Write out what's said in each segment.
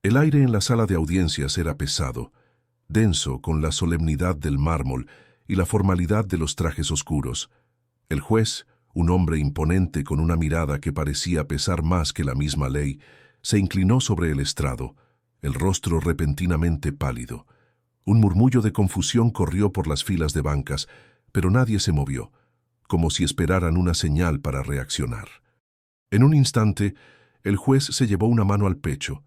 El aire en la sala de audiencias era pesado, denso con la solemnidad del mármol y la formalidad de los trajes oscuros. El juez, un hombre imponente con una mirada que parecía pesar más que la misma ley, se inclinó sobre el estrado, el rostro repentinamente pálido. Un murmullo de confusión corrió por las filas de bancas, pero nadie se movió, como si esperaran una señal para reaccionar. En un instante, el juez se llevó una mano al pecho,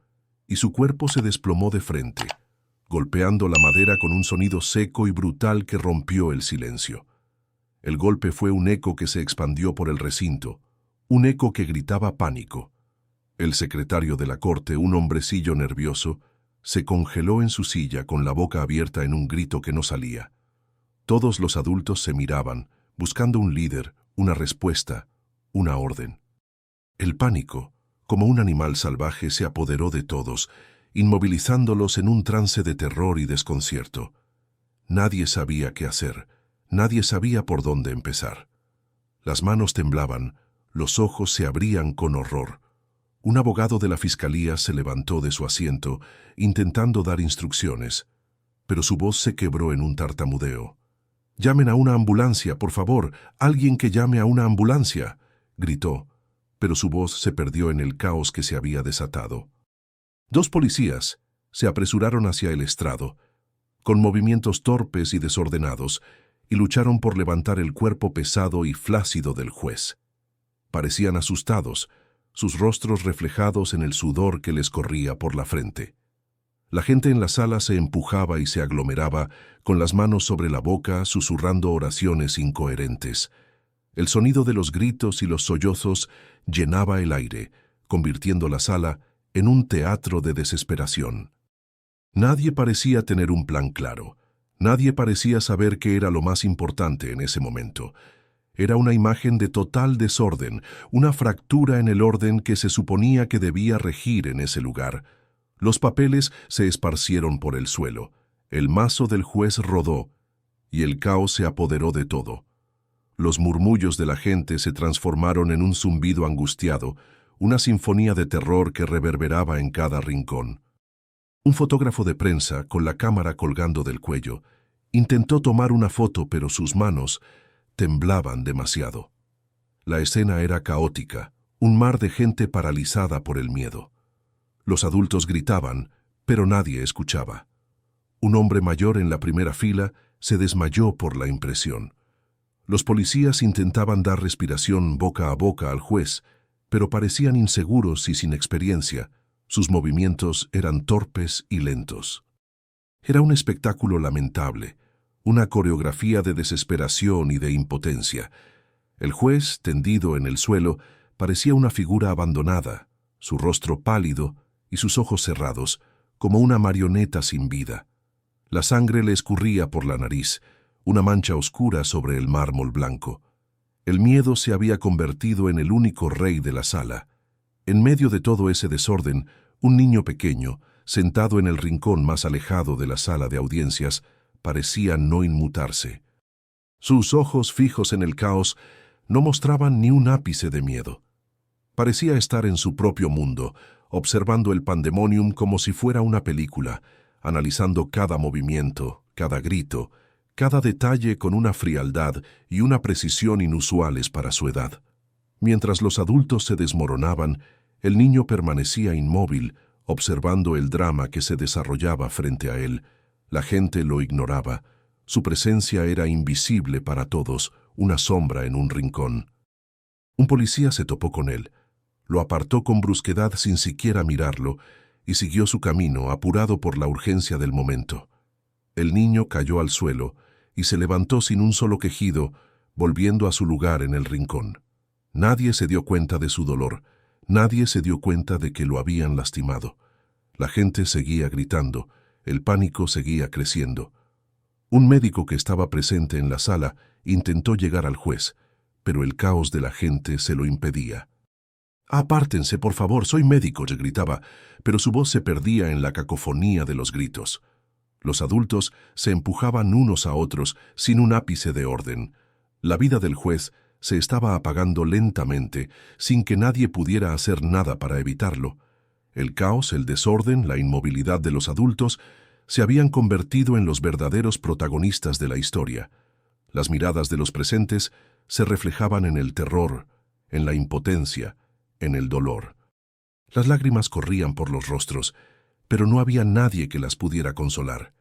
y su cuerpo se desplomó de frente, golpeando la madera con un sonido seco y brutal que rompió el silencio. El golpe fue un eco que se expandió por el recinto, un eco que gritaba pánico. El secretario de la corte, un hombrecillo nervioso, se congeló en su silla con la boca abierta en un grito que no salía. Todos los adultos se miraban, buscando un líder, una respuesta, una orden. El pánico, como un animal salvaje, se apoderó de todos, inmovilizándolos en un trance de terror y desconcierto. Nadie sabía qué hacer, nadie sabía por dónde empezar. Las manos temblaban, los ojos se abrían con horror. Un abogado de la fiscalía se levantó de su asiento, intentando dar instrucciones, pero su voz se quebró en un tartamudeo. «Llamen a una ambulancia, por favor, alguien que llame a una ambulancia», gritó, pero su voz se perdió en el caos que se había desatado. Dos policías se apresuraron hacia el estrado, con movimientos torpes y desordenados, y lucharon por levantar el cuerpo pesado y flácido del juez. Parecían asustados, sus rostros reflejados en el sudor que les corría por la frente. La gente en la sala se empujaba y se aglomeraba, con las manos sobre la boca, susurrando oraciones incoherentes. El sonido de los gritos y los sollozos llenaba el aire, convirtiendo la sala en un teatro de desesperación. Nadie parecía tener un plan claro. Nadie parecía saber qué era lo más importante en ese momento. Era una imagen de total desorden, una fractura en el orden que se suponía que debía regir en ese lugar. Los papeles se esparcieron por el suelo, el mazo del juez rodó, y el caos se apoderó de todo. Los murmullos de la gente se transformaron en un zumbido angustiado, una sinfonía de terror que reverberaba en cada rincón. Un fotógrafo de prensa, con la cámara colgando del cuello, intentó tomar una foto, pero sus manos temblaban demasiado. La escena era caótica, un mar de gente paralizada por el miedo. Los adultos gritaban, pero nadie escuchaba. Un hombre mayor en la primera fila se desmayó por la impresión. Los policías intentaban dar respiración boca a boca al juez, pero parecían inseguros y sin experiencia. Sus movimientos eran torpes y lentos. Era un espectáculo lamentable, una coreografía de desesperación y de impotencia. El juez, tendido en el suelo, parecía una figura abandonada, su rostro pálido y sus ojos cerrados, como una marioneta sin vida. La sangre le escurría por la nariz, una mancha oscura sobre el mármol blanco. El miedo se había convertido en el único rey de la sala. En medio de todo ese desorden, un niño pequeño, sentado en el rincón más alejado de la sala de audiencias, parecía no inmutarse. Sus ojos fijos en el caos no mostraban ni un ápice de miedo. Parecía estar en su propio mundo, observando el pandemonium como si fuera una película, analizando cada movimiento, cada grito, cada detalle con una frialdad y una precisión inusuales para su edad. Mientras los adultos se desmoronaban, el niño permanecía inmóvil, observando el drama que se desarrollaba frente a él. La gente lo ignoraba. Su presencia era invisible para todos, una sombra en un rincón. Un policía se topó con él, lo apartó con brusquedad sin siquiera mirarlo y siguió su camino, apurado por la urgencia del momento. El niño cayó al suelo y se levantó sin un solo quejido, volviendo a su lugar en el rincón. Nadie se dio cuenta de su dolor, nadie se dio cuenta de que lo habían lastimado. La gente seguía gritando, el pánico seguía creciendo. Un médico que estaba presente en la sala intentó llegar al juez, pero el caos de la gente se lo impedía. «Apártense, por favor, soy médico», le gritaba, pero su voz se perdía en la cacofonía de los gritos. Los adultos se empujaban unos a otros sin un ápice de orden. La vida del juez se estaba apagando lentamente, sin que nadie pudiera hacer nada para evitarlo. El caos, el desorden, la inmovilidad de los adultos se habían convertido en los verdaderos protagonistas de la historia. Las miradas de los presentes se reflejaban en el terror, en la impotencia, en el dolor. Las lágrimas corrían por los rostros, pero no había nadie que las pudiera consolar.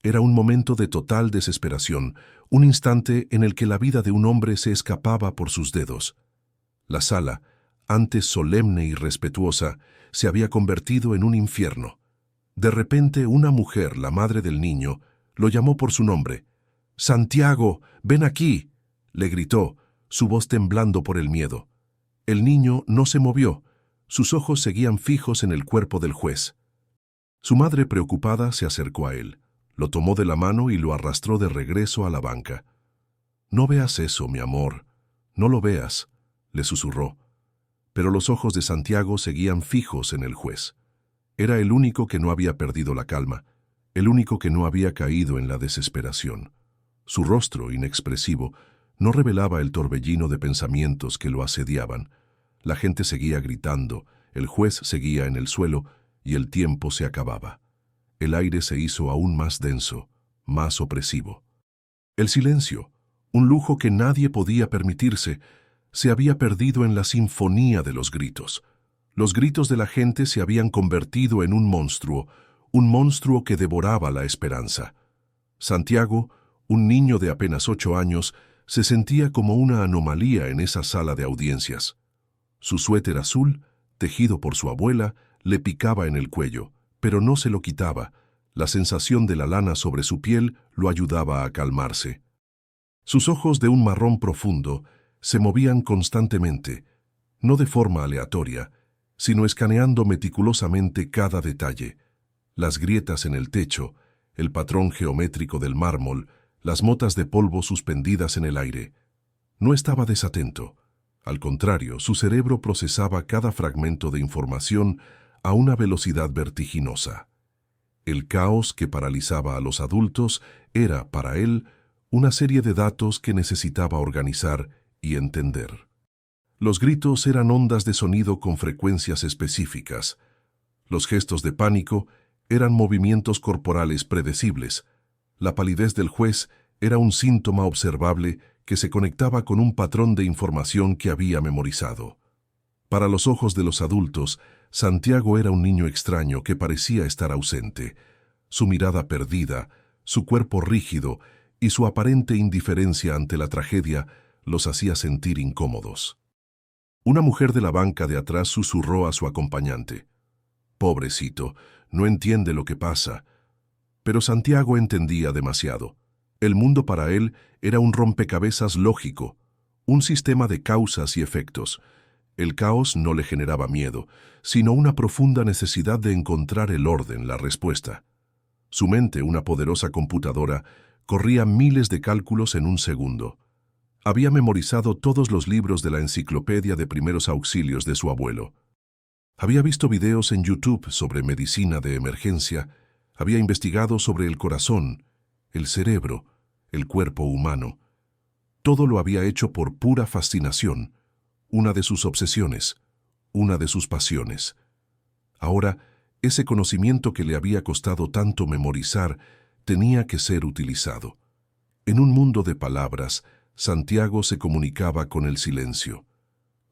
Era un momento de total desesperación, un instante en el que la vida de un hombre se escapaba por sus dedos. La sala, antes solemne y respetuosa, se había convertido en un infierno. De repente, una mujer, la madre del niño, lo llamó por su nombre. «¡Santiago, ven aquí!», le gritó, su voz temblando por el miedo. El niño no se movió, sus ojos seguían fijos en el cuerpo del juez. Su madre, preocupada, se acercó a él, lo tomó de la mano y lo arrastró de regreso a la banca. «No veas eso, mi amor, no lo veas», le susurró. Pero los ojos de Santiago seguían fijos en el juez. Era el único que no había perdido la calma, el único que no había caído en la desesperación. Su rostro, inexpresivo, no revelaba el torbellino de pensamientos que lo asediaban. La gente seguía gritando, el juez seguía en el suelo y el tiempo se acababa. El aire se hizo aún más denso, más opresivo. El silencio, un lujo que nadie podía permitirse, se había perdido en la sinfonía de los gritos. Los gritos de la gente se habían convertido en un monstruo que devoraba la esperanza. Santiago, un niño de apenas 8 años, se sentía como una anomalía en esa sala de audiencias. Su suéter azul, tejido por su abuela, le picaba en el cuello, pero no se lo quitaba. La sensación de la lana sobre su piel lo ayudaba a calmarse. Sus ojos de un marrón profundo se movían constantemente, no de forma aleatoria, sino escaneando meticulosamente cada detalle. Las grietas en el techo, el patrón geométrico del mármol, las motas de polvo suspendidas en el aire. No estaba desatento. Al contrario, su cerebro procesaba cada fragmento de información a una velocidad vertiginosa. El caos que paralizaba a los adultos era, para él, una serie de datos que necesitaba organizar y entender. Los gritos eran ondas de sonido con frecuencias específicas. Los gestos de pánico eran movimientos corporales predecibles. La palidez del juez era un síntoma observable que se conectaba con un patrón de información que había memorizado. Para los ojos de los adultos, Santiago era un niño extraño que parecía estar ausente. Su mirada perdida, su cuerpo rígido y su aparente indiferencia ante la tragedia los hacía sentir incómodos. Una mujer de la banca de atrás susurró a su acompañante. «Pobrecito, no entiende lo que pasa». Pero Santiago entendía demasiado. El mundo para él era un rompecabezas lógico, un sistema de causas y efectos. El caos no le generaba miedo, sino una profunda necesidad de encontrar el orden, la respuesta. Su mente, una poderosa computadora, corría miles de cálculos en un segundo. Había memorizado todos los libros de la enciclopedia de primeros auxilios de su abuelo. Había visto videos en YouTube sobre medicina de emergencia, había investigado sobre el corazón, el cerebro, el cuerpo humano. Todo lo había hecho por pura fascinación, una de sus obsesiones, una de sus pasiones. Ahora, ese conocimiento que le había costado tanto memorizar tenía que ser utilizado. En un mundo de palabras, Santiago se comunicaba con el silencio.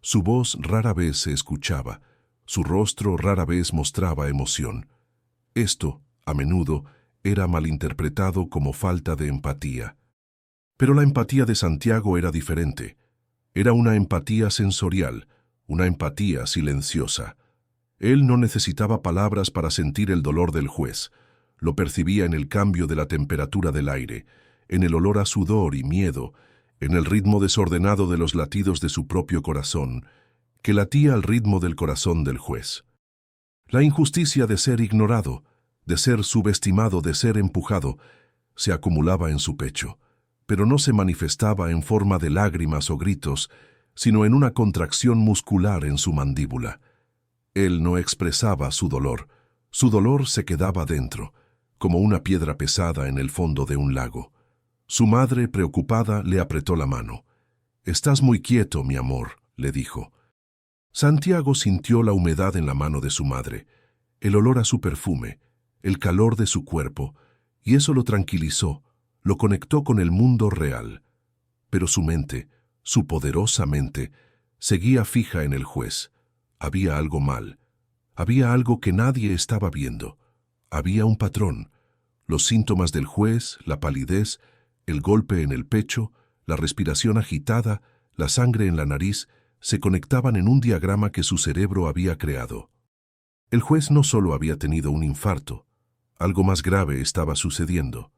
Su voz rara vez se escuchaba, su rostro rara vez mostraba emoción. Esto, a menudo, era malinterpretado como falta de empatía. Pero la empatía de Santiago era diferente. Era una empatía sensorial, una empatía silenciosa. Él no necesitaba palabras para sentir el dolor del juez. Lo percibía en el cambio de la temperatura del aire, en el olor a sudor y miedo, en el ritmo desordenado de los latidos de su propio corazón, que latía al ritmo del corazón del juez. La injusticia de ser ignorado, de ser subestimado, de ser empujado, se acumulaba en su pecho, pero no se manifestaba en forma de lágrimas o gritos, sino en una contracción muscular en su mandíbula. Él no expresaba su dolor se quedaba dentro, como una piedra pesada en el fondo de un lago. Su madre, preocupada, le apretó la mano. «Estás muy quieto, mi amor», le dijo. Santiago sintió la humedad en la mano de su madre. el olor a su perfume, el calor de su cuerpo, y eso lo tranquilizó, lo conectó con el mundo real. Pero su mente, su poderosa mente, seguía fija en el juez. Había algo mal. Había algo que nadie estaba viendo. Había un patrón. Los síntomas del juez, la palidez, el golpe en el pecho, la respiración agitada, la sangre en la nariz, se conectaban en un diagrama que su cerebro había creado. El juez no solo había tenido un infarto, algo más grave estaba sucediendo.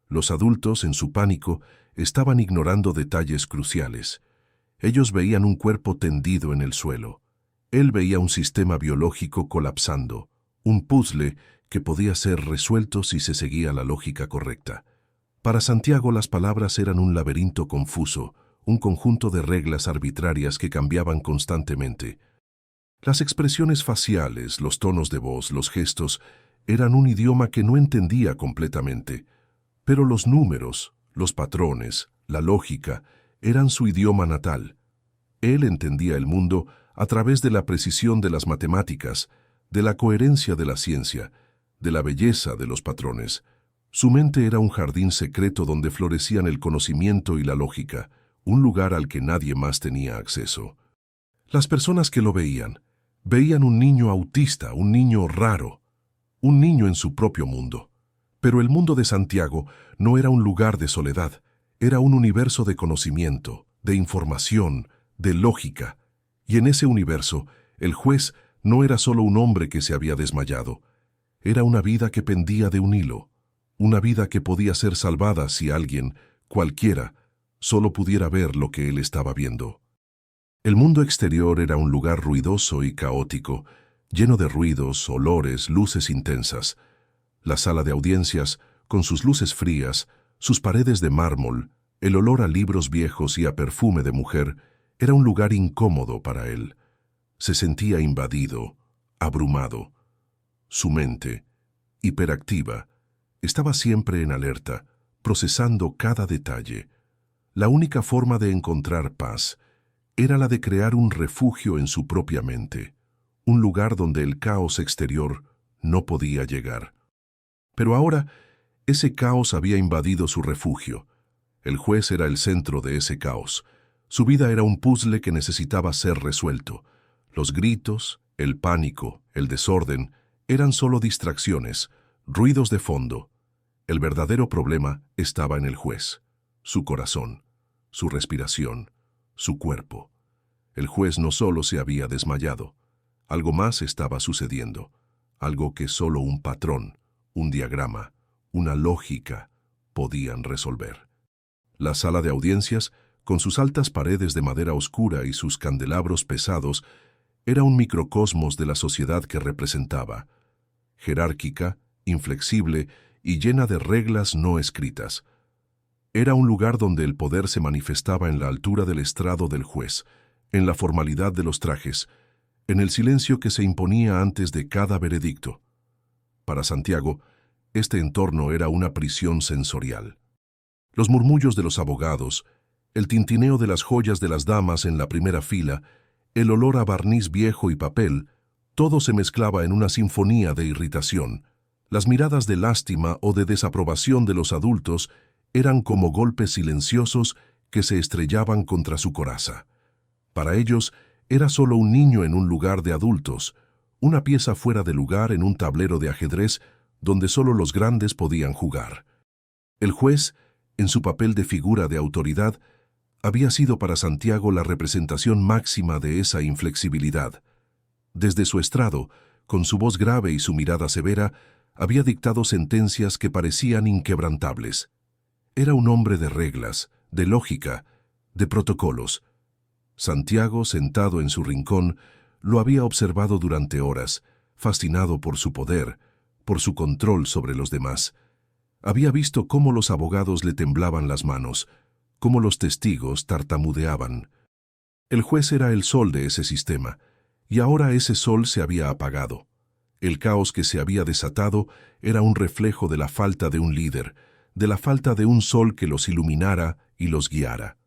Los adultos, en su pánico, estaban ignorando detalles cruciales. Ellos veían un cuerpo tendido en el suelo. Él veía un sistema biológico colapsando, un puzzle que podía ser resuelto si se seguía la lógica correcta. Para Santiago las palabras eran un laberinto confuso, un conjunto de reglas arbitrarias que cambiaban constantemente. Las expresiones faciales, los tonos de voz, los gestos, eran un idioma que no entendía completamente. Pero los números, los patrones, la lógica, eran su idioma natal. Él entendía el mundo a través de la precisión de las matemáticas, de la coherencia de la ciencia, de la belleza de los patrones. Su mente era un jardín secreto donde florecían el conocimiento y la lógica, un lugar al que nadie más tenía acceso. Las personas que lo veían un niño autista, un niño raro, un niño en su propio mundo. Pero el mundo de Santiago no era un lugar de soledad, era un universo de conocimiento, de información, de lógica. Y en ese universo, el juez no era solo un hombre que se había desmayado, era una vida que pendía de un hilo, una vida que podía ser salvada si alguien, cualquiera, solo pudiera ver lo que él estaba viendo. El mundo exterior era un lugar ruidoso y caótico, lleno de ruidos, olores, luces intensas. La sala de audiencias, con sus luces frías, sus paredes de mármol, el olor a libros viejos y a perfume de mujer, era un lugar incómodo para él. Se sentía invadido, abrumado. Su mente, hiperactiva, estaba siempre en alerta, procesando cada detalle. La única forma de encontrar paz era la de crear un refugio en su propia mente, un lugar donde el caos exterior no podía llegar. Pero ahora, ese caos había invadido su refugio. El juez era el centro de ese caos. Su vida era un puzzle que necesitaba ser resuelto. Los gritos, el pánico, el desorden, eran solo distracciones, ruidos de fondo. El verdadero problema estaba en el juez, su corazón, su respiración, su cuerpo. El juez no solo se había desmayado, algo más estaba sucediendo, algo que solo un patrón, un diagrama, una lógica podían resolver. La sala de audiencias, con sus altas paredes de madera oscura y sus candelabros pesados, era un microcosmos de la sociedad que representaba, jerárquica, inflexible y llena de reglas no escritas. Era un lugar donde el poder se manifestaba en la altura del estrado del juez, en la formalidad de los trajes, en el silencio que se imponía antes de cada veredicto. Para Santiago, este entorno era una prisión sensorial. Los murmullos de los abogados, el tintineo de las joyas de las damas en la primera fila, el olor a barniz viejo y papel, todo se mezclaba en una sinfonía de irritación. Las miradas de lástima o de desaprobación de los adultos eran como golpes silenciosos que se estrellaban contra su coraza. Para ellos, era solo un niño en un lugar de adultos, una pieza fuera de lugar en un tablero de ajedrez donde solo los grandes podían jugar. El juez, en su papel de figura de autoridad, había sido para Santiago la representación máxima de esa inflexibilidad. Desde su estrado, con su voz grave y su mirada severa, había dictado sentencias que parecían inquebrantables. Era un hombre de reglas, de lógica, de protocolos. Santiago, sentado en su rincón, lo había observado durante horas, fascinado por su poder, por su control sobre los demás. Había visto cómo los abogados le temblaban las manos, cómo los testigos tartamudeaban. El juez era el sol de ese sistema, y ahora ese sol se había apagado. El caos que se había desatado era un reflejo de la falta de un líder, de la falta de un sol que los iluminara y los guiara.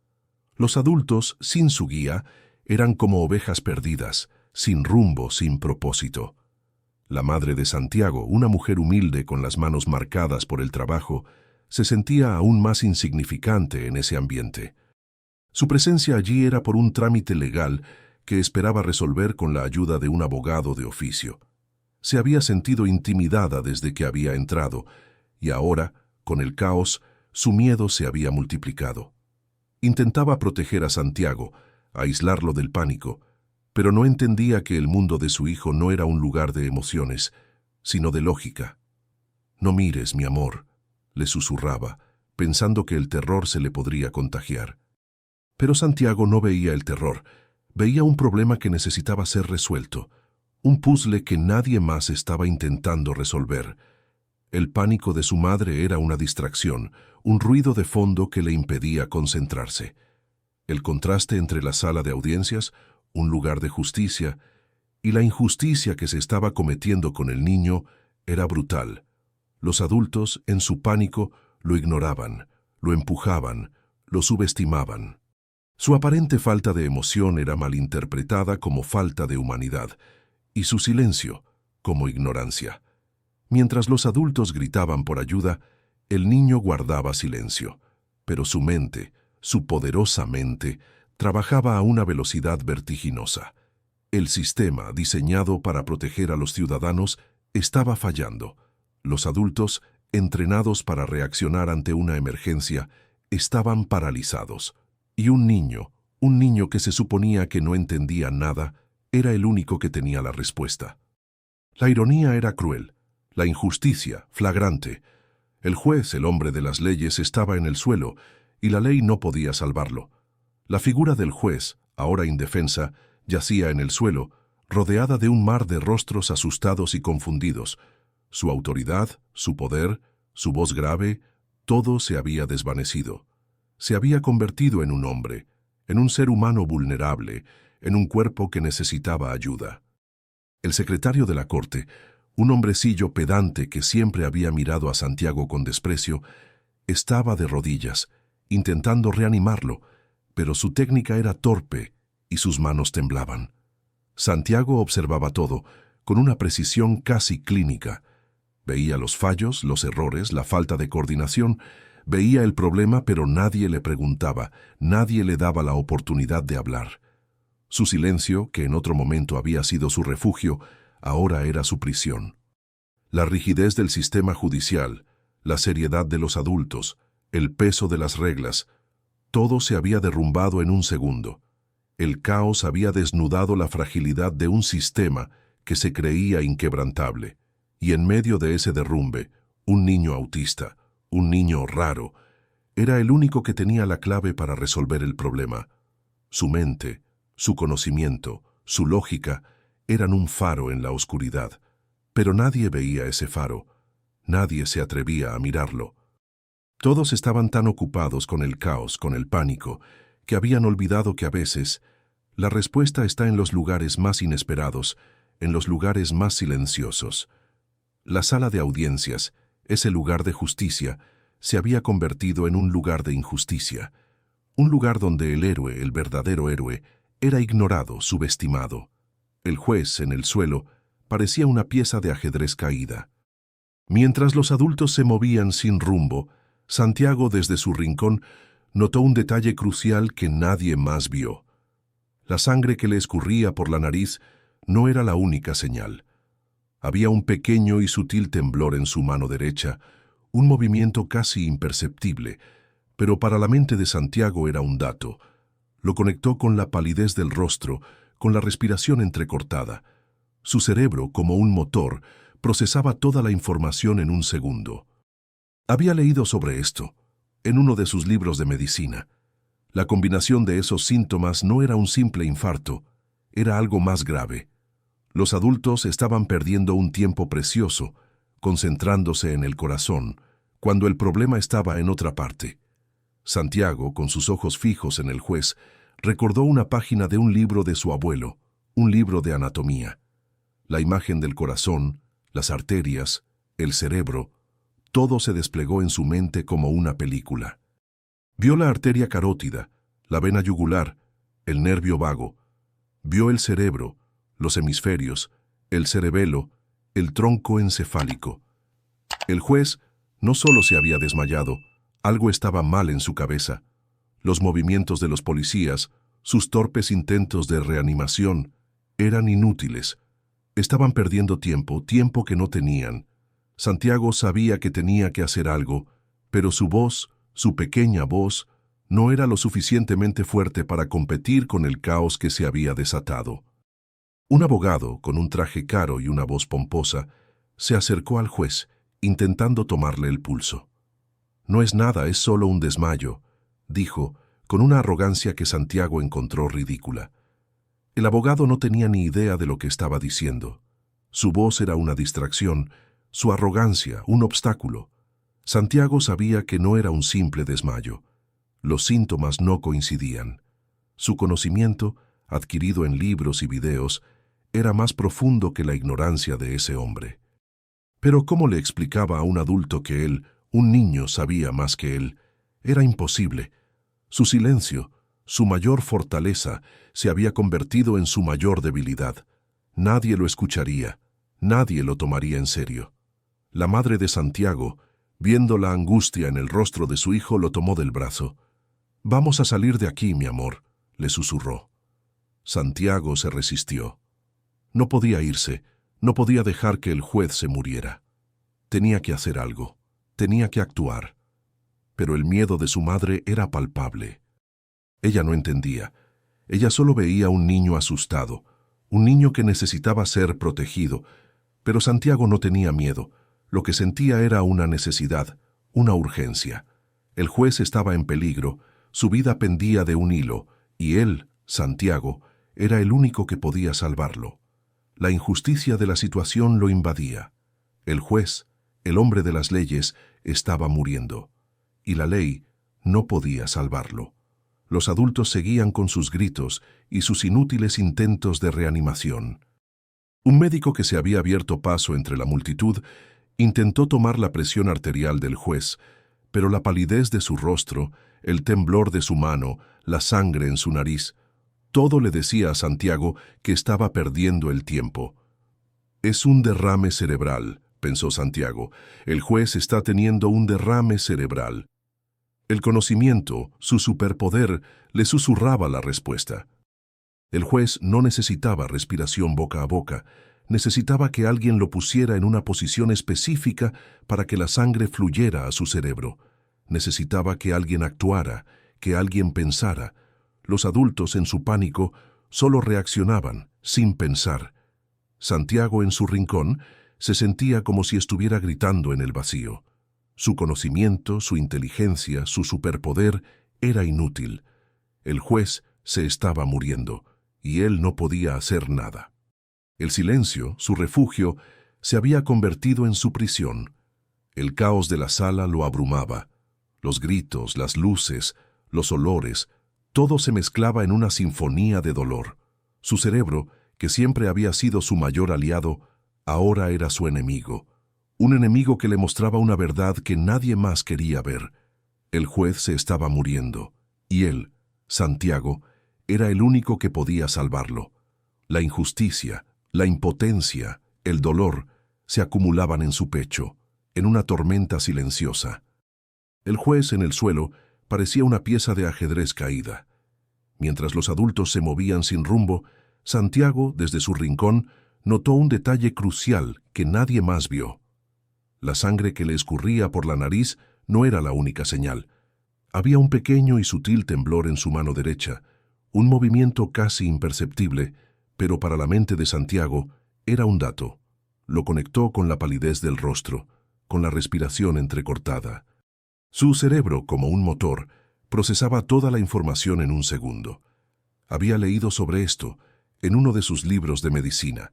Los adultos, sin su guía, eran como ovejas perdidas, sin rumbo, sin propósito. La madre de Santiago, una mujer humilde con las manos marcadas por el trabajo, se sentía aún más insignificante en ese ambiente. Su presencia allí era por un trámite legal que esperaba resolver con la ayuda de un abogado de oficio. Se había sentido intimidada desde que había entrado, y ahora, con el caos, su miedo se había multiplicado. Intentaba proteger a Santiago, aislarlo del pánico, pero no entendía que el mundo de su hijo no era un lugar de emociones, sino de lógica. «No mires, mi amor», le susurraba, pensando que el terror se le podría contagiar. Pero Santiago no veía el terror, veía un problema que necesitaba ser resuelto, un puzzle que nadie más estaba intentando resolver. El pánico de su madre era una distracción, un ruido de fondo que le impedía concentrarse. El contraste entre la sala de audiencias, un lugar de justicia, y la injusticia que se estaba cometiendo con el niño era brutal. Los adultos, en su pánico, lo ignoraban, lo empujaban, lo subestimaban. Su aparente falta de emoción era malinterpretada como falta de humanidad, y su silencio como ignorancia. Mientras los adultos gritaban por ayuda, el niño guardaba silencio, pero su mente, su poderosa mente, trabajaba a una velocidad vertiginosa. El sistema, diseñado para proteger a los ciudadanos, estaba fallando. Los adultos, entrenados para reaccionar ante una emergencia, estaban paralizados. Y un niño que se suponía que no entendía nada, era el único que tenía la respuesta. La ironía era cruel, la injusticia flagrante. El juez, el hombre de las leyes, estaba en el suelo, y la ley no podía salvarlo. La figura del juez, ahora indefensa, yacía en el suelo, rodeada de un mar de rostros asustados y confundidos. Su autoridad, su poder, su voz grave, todo se había desvanecido. Se había convertido en un hombre, en un ser humano vulnerable, en un cuerpo que necesitaba ayuda. El secretario de la corte, un hombrecillo pedante que siempre había mirado a Santiago con desprecio, estaba de rodillas, intentando reanimarlo, pero su técnica era torpe y sus manos temblaban. Santiago observaba todo, con una precisión casi clínica. Veía los fallos, los errores, la falta de coordinación. Veía el problema, pero nadie le preguntaba, nadie le daba la oportunidad de hablar. Su silencio, que en otro momento había sido su refugio, ahora era su prisión. La rigidez del sistema judicial, la seriedad de los adultos, el peso de las reglas, todo se había derrumbado en un segundo. El caos había desnudado la fragilidad de un sistema que se creía inquebrantable. Y en medio de ese derrumbe, un niño autista, un niño raro, era el único que tenía la clave para resolver el problema. Su mente, su conocimiento, su lógica, eran un faro en la oscuridad. Pero nadie veía ese faro. Nadie se atrevía a mirarlo. Todos estaban tan ocupados con el caos, con el pánico, que habían olvidado que a veces la respuesta está en los lugares más inesperados, en los lugares más silenciosos. La sala de audiencias, ese lugar de justicia, se había convertido en un lugar de injusticia, un lugar donde el héroe, el verdadero héroe, era ignorado, subestimado. El juez, en el suelo, parecía una pieza de ajedrez caída. Mientras los adultos se movían sin rumbo, Santiago, desde su rincón, notó un detalle crucial que nadie más vio. La sangre que le escurría por la nariz no era la única señal. Había un pequeño y sutil temblor en su mano derecha, un movimiento casi imperceptible, pero para la mente de Santiago era un dato. Lo conectó con la palidez del rostro, con la respiración entrecortada. Su cerebro, como un motor, procesaba toda la información en un segundo. Había leído sobre esto, en uno de sus libros de medicina. La combinación de esos síntomas no era un simple infarto, era algo más grave. Los adultos estaban perdiendo un tiempo precioso, concentrándose en el corazón, cuando el problema estaba en otra parte. Santiago, con sus ojos fijos en el juez, recordó una página de un libro de su abuelo, un libro de anatomía. La imagen del corazón, las arterias, el cerebro, todo se desplegó en su mente como una película. Vio la arteria carótida, la vena yugular, el nervio vago. Vio el cerebro, los hemisferios, el cerebelo, el tronco encefálico. El juez no solo se había desmayado, algo estaba mal en su cabeza. Los movimientos de los policías, sus torpes intentos de reanimación, eran inútiles. Estaban perdiendo tiempo, tiempo que no tenían. Santiago sabía que tenía que hacer algo, pero su voz, su pequeña voz, no era lo suficientemente fuerte para competir con el caos que se había desatado. Un abogado, con un traje caro y una voz pomposa, se acercó al juez, intentando tomarle el pulso. «No es nada, es solo un desmayo», dijo, con una arrogancia que Santiago encontró ridícula. El abogado no tenía ni idea de lo que estaba diciendo. Su voz era una distracción, su arrogancia un obstáculo. Santiago sabía que no era un simple desmayo. Los síntomas no coincidían. Su conocimiento, adquirido en libros y videos, era más profundo que la ignorancia de ese hombre. Pero ¿cómo le explicaba a un adulto que él, un niño, sabía más que él? Era imposible. Su silencio, su mayor fortaleza, se había convertido en su mayor debilidad. Nadie lo escucharía, nadie lo tomaría en serio. La madre de Santiago, viendo la angustia en el rostro de su hijo, lo tomó del brazo. «Vamos a salir de aquí, mi amor», le susurró. Santiago se resistió. No podía irse, no podía dejar que el juez se muriera. Tenía que hacer algo, tenía que actuar. Pero el miedo de su madre era palpable. Ella no entendía. Ella solo veía un niño asustado, un niño que necesitaba ser protegido. Pero Santiago no tenía miedo. Lo que sentía era una necesidad, una urgencia. El juez estaba en peligro, su vida pendía de un hilo, y él, Santiago, era el único que podía salvarlo. La injusticia de la situación lo invadía. El juez, el hombre de las leyes, estaba muriendo, y la ley no podía salvarlo. Los adultos seguían con sus gritos y sus inútiles intentos de reanimación. Un médico que se había abierto paso entre la multitud intentó tomar la presión arterial del juez, pero la palidez de su rostro, el temblor de su mano, la sangre en su nariz, todo le decía a Santiago que estaba perdiendo el tiempo. «Es un derrame cerebral», pensó Santiago. «El juez está teniendo un derrame cerebral». El conocimiento, su superpoder, le susurraba la respuesta. El juez no necesitaba respiración boca a boca, necesitaba que alguien lo pusiera en una posición específica para que la sangre fluyera a su cerebro. Necesitaba que alguien actuara, que alguien pensara. Los adultos, en su pánico, solo reaccionaban, sin pensar. Santiago, en su rincón, se sentía como si estuviera gritando en el vacío. Su conocimiento, su inteligencia, su superpoder era inútil. El juez se estaba muriendo, y él no podía hacer nada. El silencio, su refugio, se había convertido en su prisión. El caos de la sala lo abrumaba. Los gritos, las luces, los olores, todo se mezclaba en una sinfonía de dolor. Su cerebro, que siempre había sido su mayor aliado, ahora era su enemigo. Un enemigo que le mostraba una verdad que nadie más quería ver. El juez se estaba muriendo, y él, Santiago, era el único que podía salvarlo. La injusticia, la impotencia, el dolor, se acumulaban en su pecho, en una tormenta silenciosa. El juez, en el suelo, parecía una pieza de ajedrez caída. Mientras los adultos se movían sin rumbo, Santiago, desde su rincón, notó un detalle crucial que nadie más vio. La sangre que le escurría por la nariz no era la única señal. Había un pequeño y sutil temblor en su mano derecha, un movimiento casi imperceptible, pero para la mente de Santiago era un dato. Lo conectó con la palidez del rostro, con la respiración entrecortada. Su cerebro, como un motor, procesaba toda la información en un segundo. Había leído sobre esto en uno de sus libros de medicina.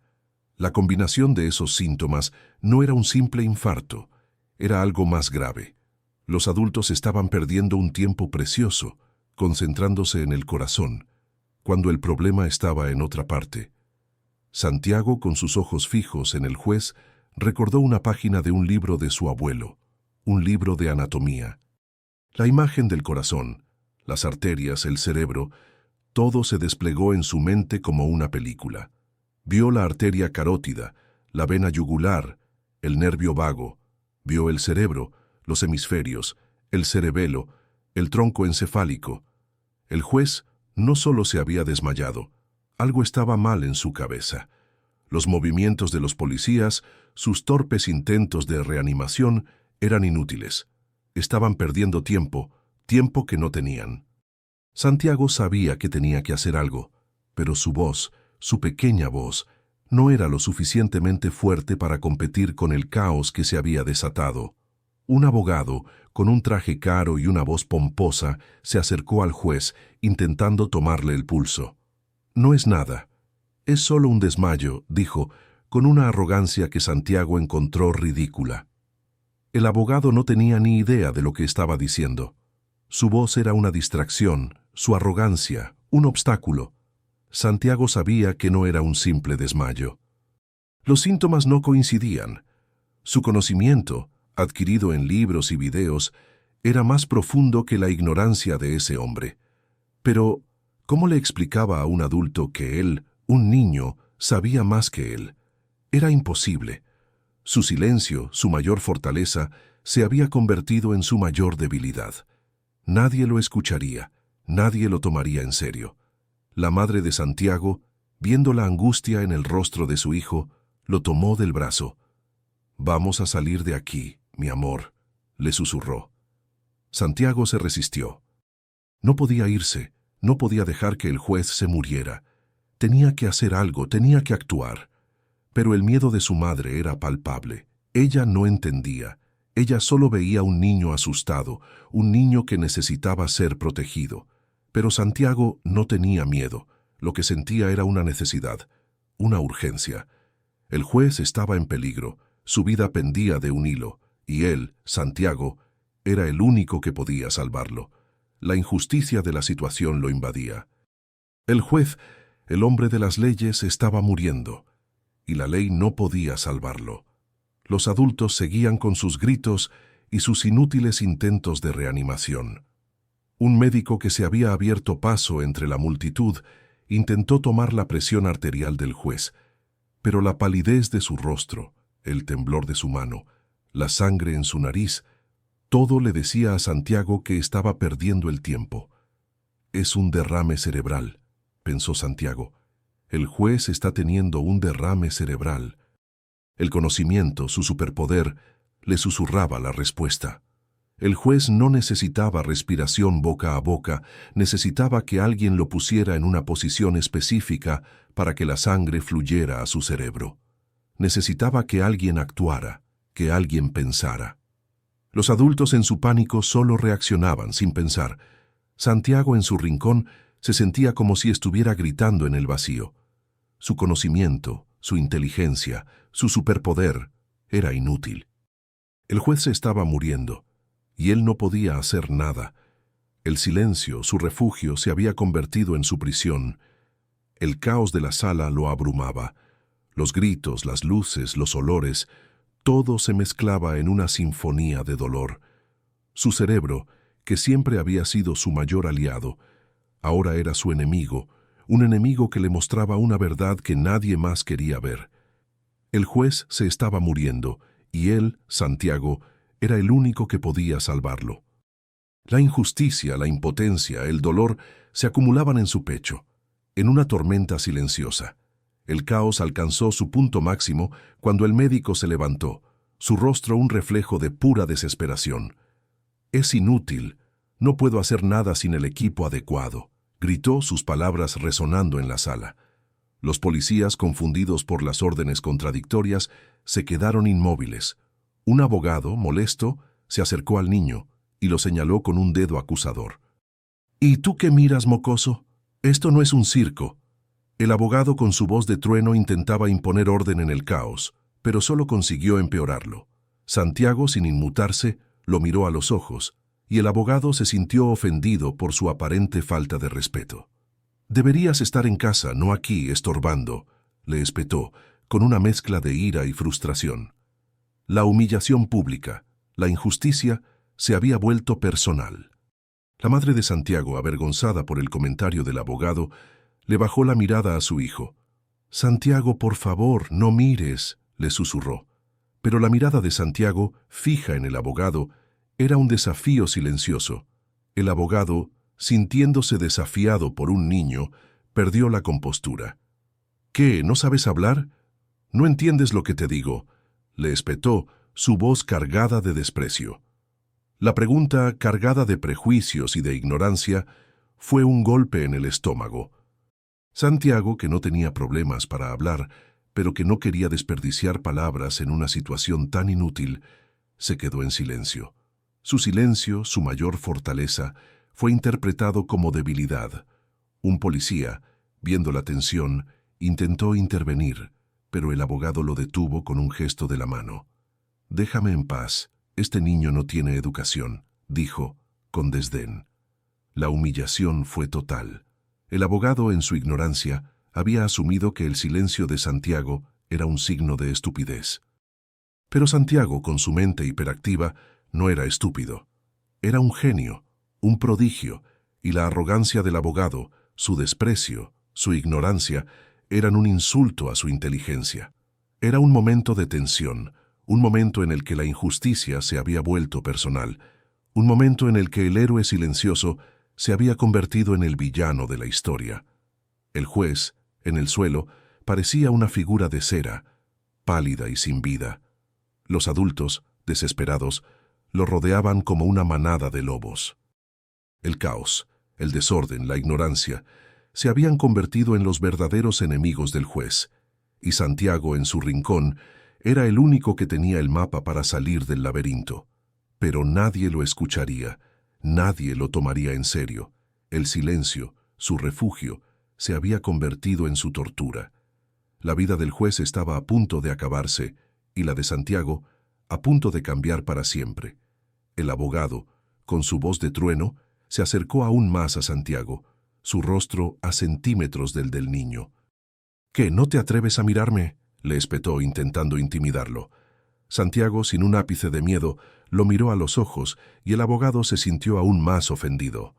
La combinación de esos síntomas no era un simple infarto, era algo más grave. Los adultos estaban perdiendo un tiempo precioso, concentrándose en el corazón, cuando el problema estaba en otra parte. Santiago, con sus ojos fijos en el juez, recordó una página de un libro de su abuelo, un libro de anatomía. La imagen del corazón, las arterias, el cerebro, todo se desplegó en su mente como una película. Vio la arteria carótida, la vena yugular, el nervio vago, vio el cerebro, los hemisferios, el cerebelo, el tronco encefálico. El juez no solo se había desmayado, algo estaba mal en su cabeza. Los movimientos de los policías, sus torpes intentos de reanimación, eran inútiles. Estaban perdiendo tiempo, tiempo que no tenían. Santiago sabía que tenía que hacer algo, pero su voz, su pequeña voz, no era lo suficientemente fuerte para competir con el caos que se había desatado. Un abogado, con un traje caro y una voz pomposa, se acercó al juez, intentando tomarle el pulso. «No es nada. Es solo un desmayo», dijo, con una arrogancia que Santiago encontró ridícula. El abogado no tenía ni idea de lo que estaba diciendo. Su voz era una distracción, su arrogancia, un obstáculo. Santiago sabía que no era un simple desmayo. Los síntomas no coincidían. Su conocimiento, adquirido en libros y videos, era más profundo que la ignorancia de ese hombre. Pero, ¿cómo le explicaba a un adulto que él, un niño, sabía más que él? Era imposible. Su silencio, su mayor fortaleza, se había convertido en su mayor debilidad. Nadie lo escucharía, nadie lo tomaría en serio. La madre de Santiago, viendo la angustia en el rostro de su hijo, lo tomó del brazo. «Vamos a salir de aquí, mi amor», le susurró. Santiago se resistió. No podía irse, no podía dejar que el juez se muriera. Tenía que hacer algo, tenía que actuar. Pero el miedo de su madre era palpable. Ella no entendía. Ella solo veía un niño asustado, un niño que necesitaba ser protegido. Pero Santiago no tenía miedo. Lo que sentía era una necesidad, una urgencia. El juez estaba en peligro, su vida pendía de un hilo, y él, Santiago, era el único que podía salvarlo. La injusticia de la situación lo invadía. El juez, el hombre de las leyes, estaba muriendo, y la ley no podía salvarlo. Los adultos seguían con sus gritos y sus inútiles intentos de reanimación. Un médico que se había abierto paso entre la multitud intentó tomar la presión arterial del juez, pero la palidez de su rostro, el temblor de su mano, la sangre en su nariz, todo le decía a Santiago que estaba perdiendo el tiempo. «Es un derrame cerebral», pensó Santiago. «El juez está teniendo un derrame cerebral». El conocimiento, su superpoder, le susurraba la respuesta. El juez no necesitaba respiración boca a boca, necesitaba que alguien lo pusiera en una posición específica para que la sangre fluyera a su cerebro. Necesitaba que alguien actuara, que alguien pensara. Los adultos en su pánico solo reaccionaban sin pensar. Santiago en su rincón se sentía como si estuviera gritando en el vacío. Su conocimiento, su inteligencia, su superpoder era inútil. El juez se estaba muriendo, y él no podía hacer nada. El silencio, su refugio, se había convertido en su prisión. El caos de la sala lo abrumaba. Los gritos, las luces, los olores, todo se mezclaba en una sinfonía de dolor. Su cerebro, que siempre había sido su mayor aliado, ahora era su enemigo, un enemigo que le mostraba una verdad que nadie más quería ver. El juez se estaba muriendo, y él, Santiago, era el único que podía salvarlo. La injusticia, la impotencia, el dolor se acumulaban en su pecho, en una tormenta silenciosa. El caos alcanzó su punto máximo cuando el médico se levantó, su rostro un reflejo de pura desesperación. «Es inútil, no puedo hacer nada sin el equipo adecuado», gritó, sus palabras resonando en la sala. Los policías, confundidos por las órdenes contradictorias, se quedaron inmóviles. Un abogado, molesto, se acercó al niño y lo señaló con un dedo acusador. «¿Y tú qué miras, mocoso? Esto no es un circo». El abogado con su voz de trueno intentaba imponer orden en el caos, pero solo consiguió empeorarlo. Santiago, sin inmutarse, lo miró a los ojos, y el abogado se sintió ofendido por su aparente falta de respeto. «Deberías estar en casa, no aquí, estorbando», le espetó, con una mezcla de ira y frustración. La humillación pública, la injusticia, se había vuelto personal. La madre de Santiago, avergonzada por el comentario del abogado, le bajó la mirada a su hijo. «Santiago, por favor, no mires», le susurró. Pero la mirada de Santiago, fija en el abogado, era un desafío silencioso. El abogado, sintiéndose desafiado por un niño, perdió la compostura. «¿Qué? ¿No sabes hablar? ¿No entiendes lo que te digo?», le espetó, su voz cargada de desprecio. La pregunta, cargada de prejuicios y de ignorancia, fue un golpe en el estómago. Santiago, que no tenía problemas para hablar, pero que no quería desperdiciar palabras en una situación tan inútil, se quedó en silencio. Su silencio, su mayor fortaleza, fue interpretado como debilidad. Un policía, viendo la tensión, intentó intervenir, pero el abogado lo detuvo con un gesto de la mano. «Déjame en paz, este niño no tiene educación», dijo, con desdén. La humillación fue total. El abogado, en su ignorancia, había asumido que el silencio de Santiago era un signo de estupidez. Pero Santiago, con su mente hiperactiva, no era estúpido. Era un genio, un prodigio, y la arrogancia del abogado, su desprecio, su ignorancia, eran un insulto a su inteligencia. Era un momento de tensión, un momento en el que la injusticia se había vuelto personal, un momento en el que el héroe silencioso se había convertido en el villano de la historia. El juez, en el suelo, parecía una figura de cera, pálida y sin vida. Los adultos, desesperados, lo rodeaban como una manada de lobos. El caos, el desorden, la ignorancia, se habían convertido en los verdaderos enemigos del juez, y Santiago, en su rincón, era el único que tenía el mapa para salir del laberinto. Pero nadie lo escucharía, nadie lo tomaría en serio. El silencio, su refugio, se había convertido en su tortura. La vida del juez estaba a punto de acabarse, y la de Santiago, a punto de cambiar para siempre. El abogado, con su voz de trueno, se acercó aún más a Santiago, su rostro a centímetros del niño. «¿Qué, no te atreves a mirarme?», le espetó, intentando intimidarlo. Santiago, sin un ápice de miedo, lo miró a los ojos y el abogado se sintió aún más ofendido.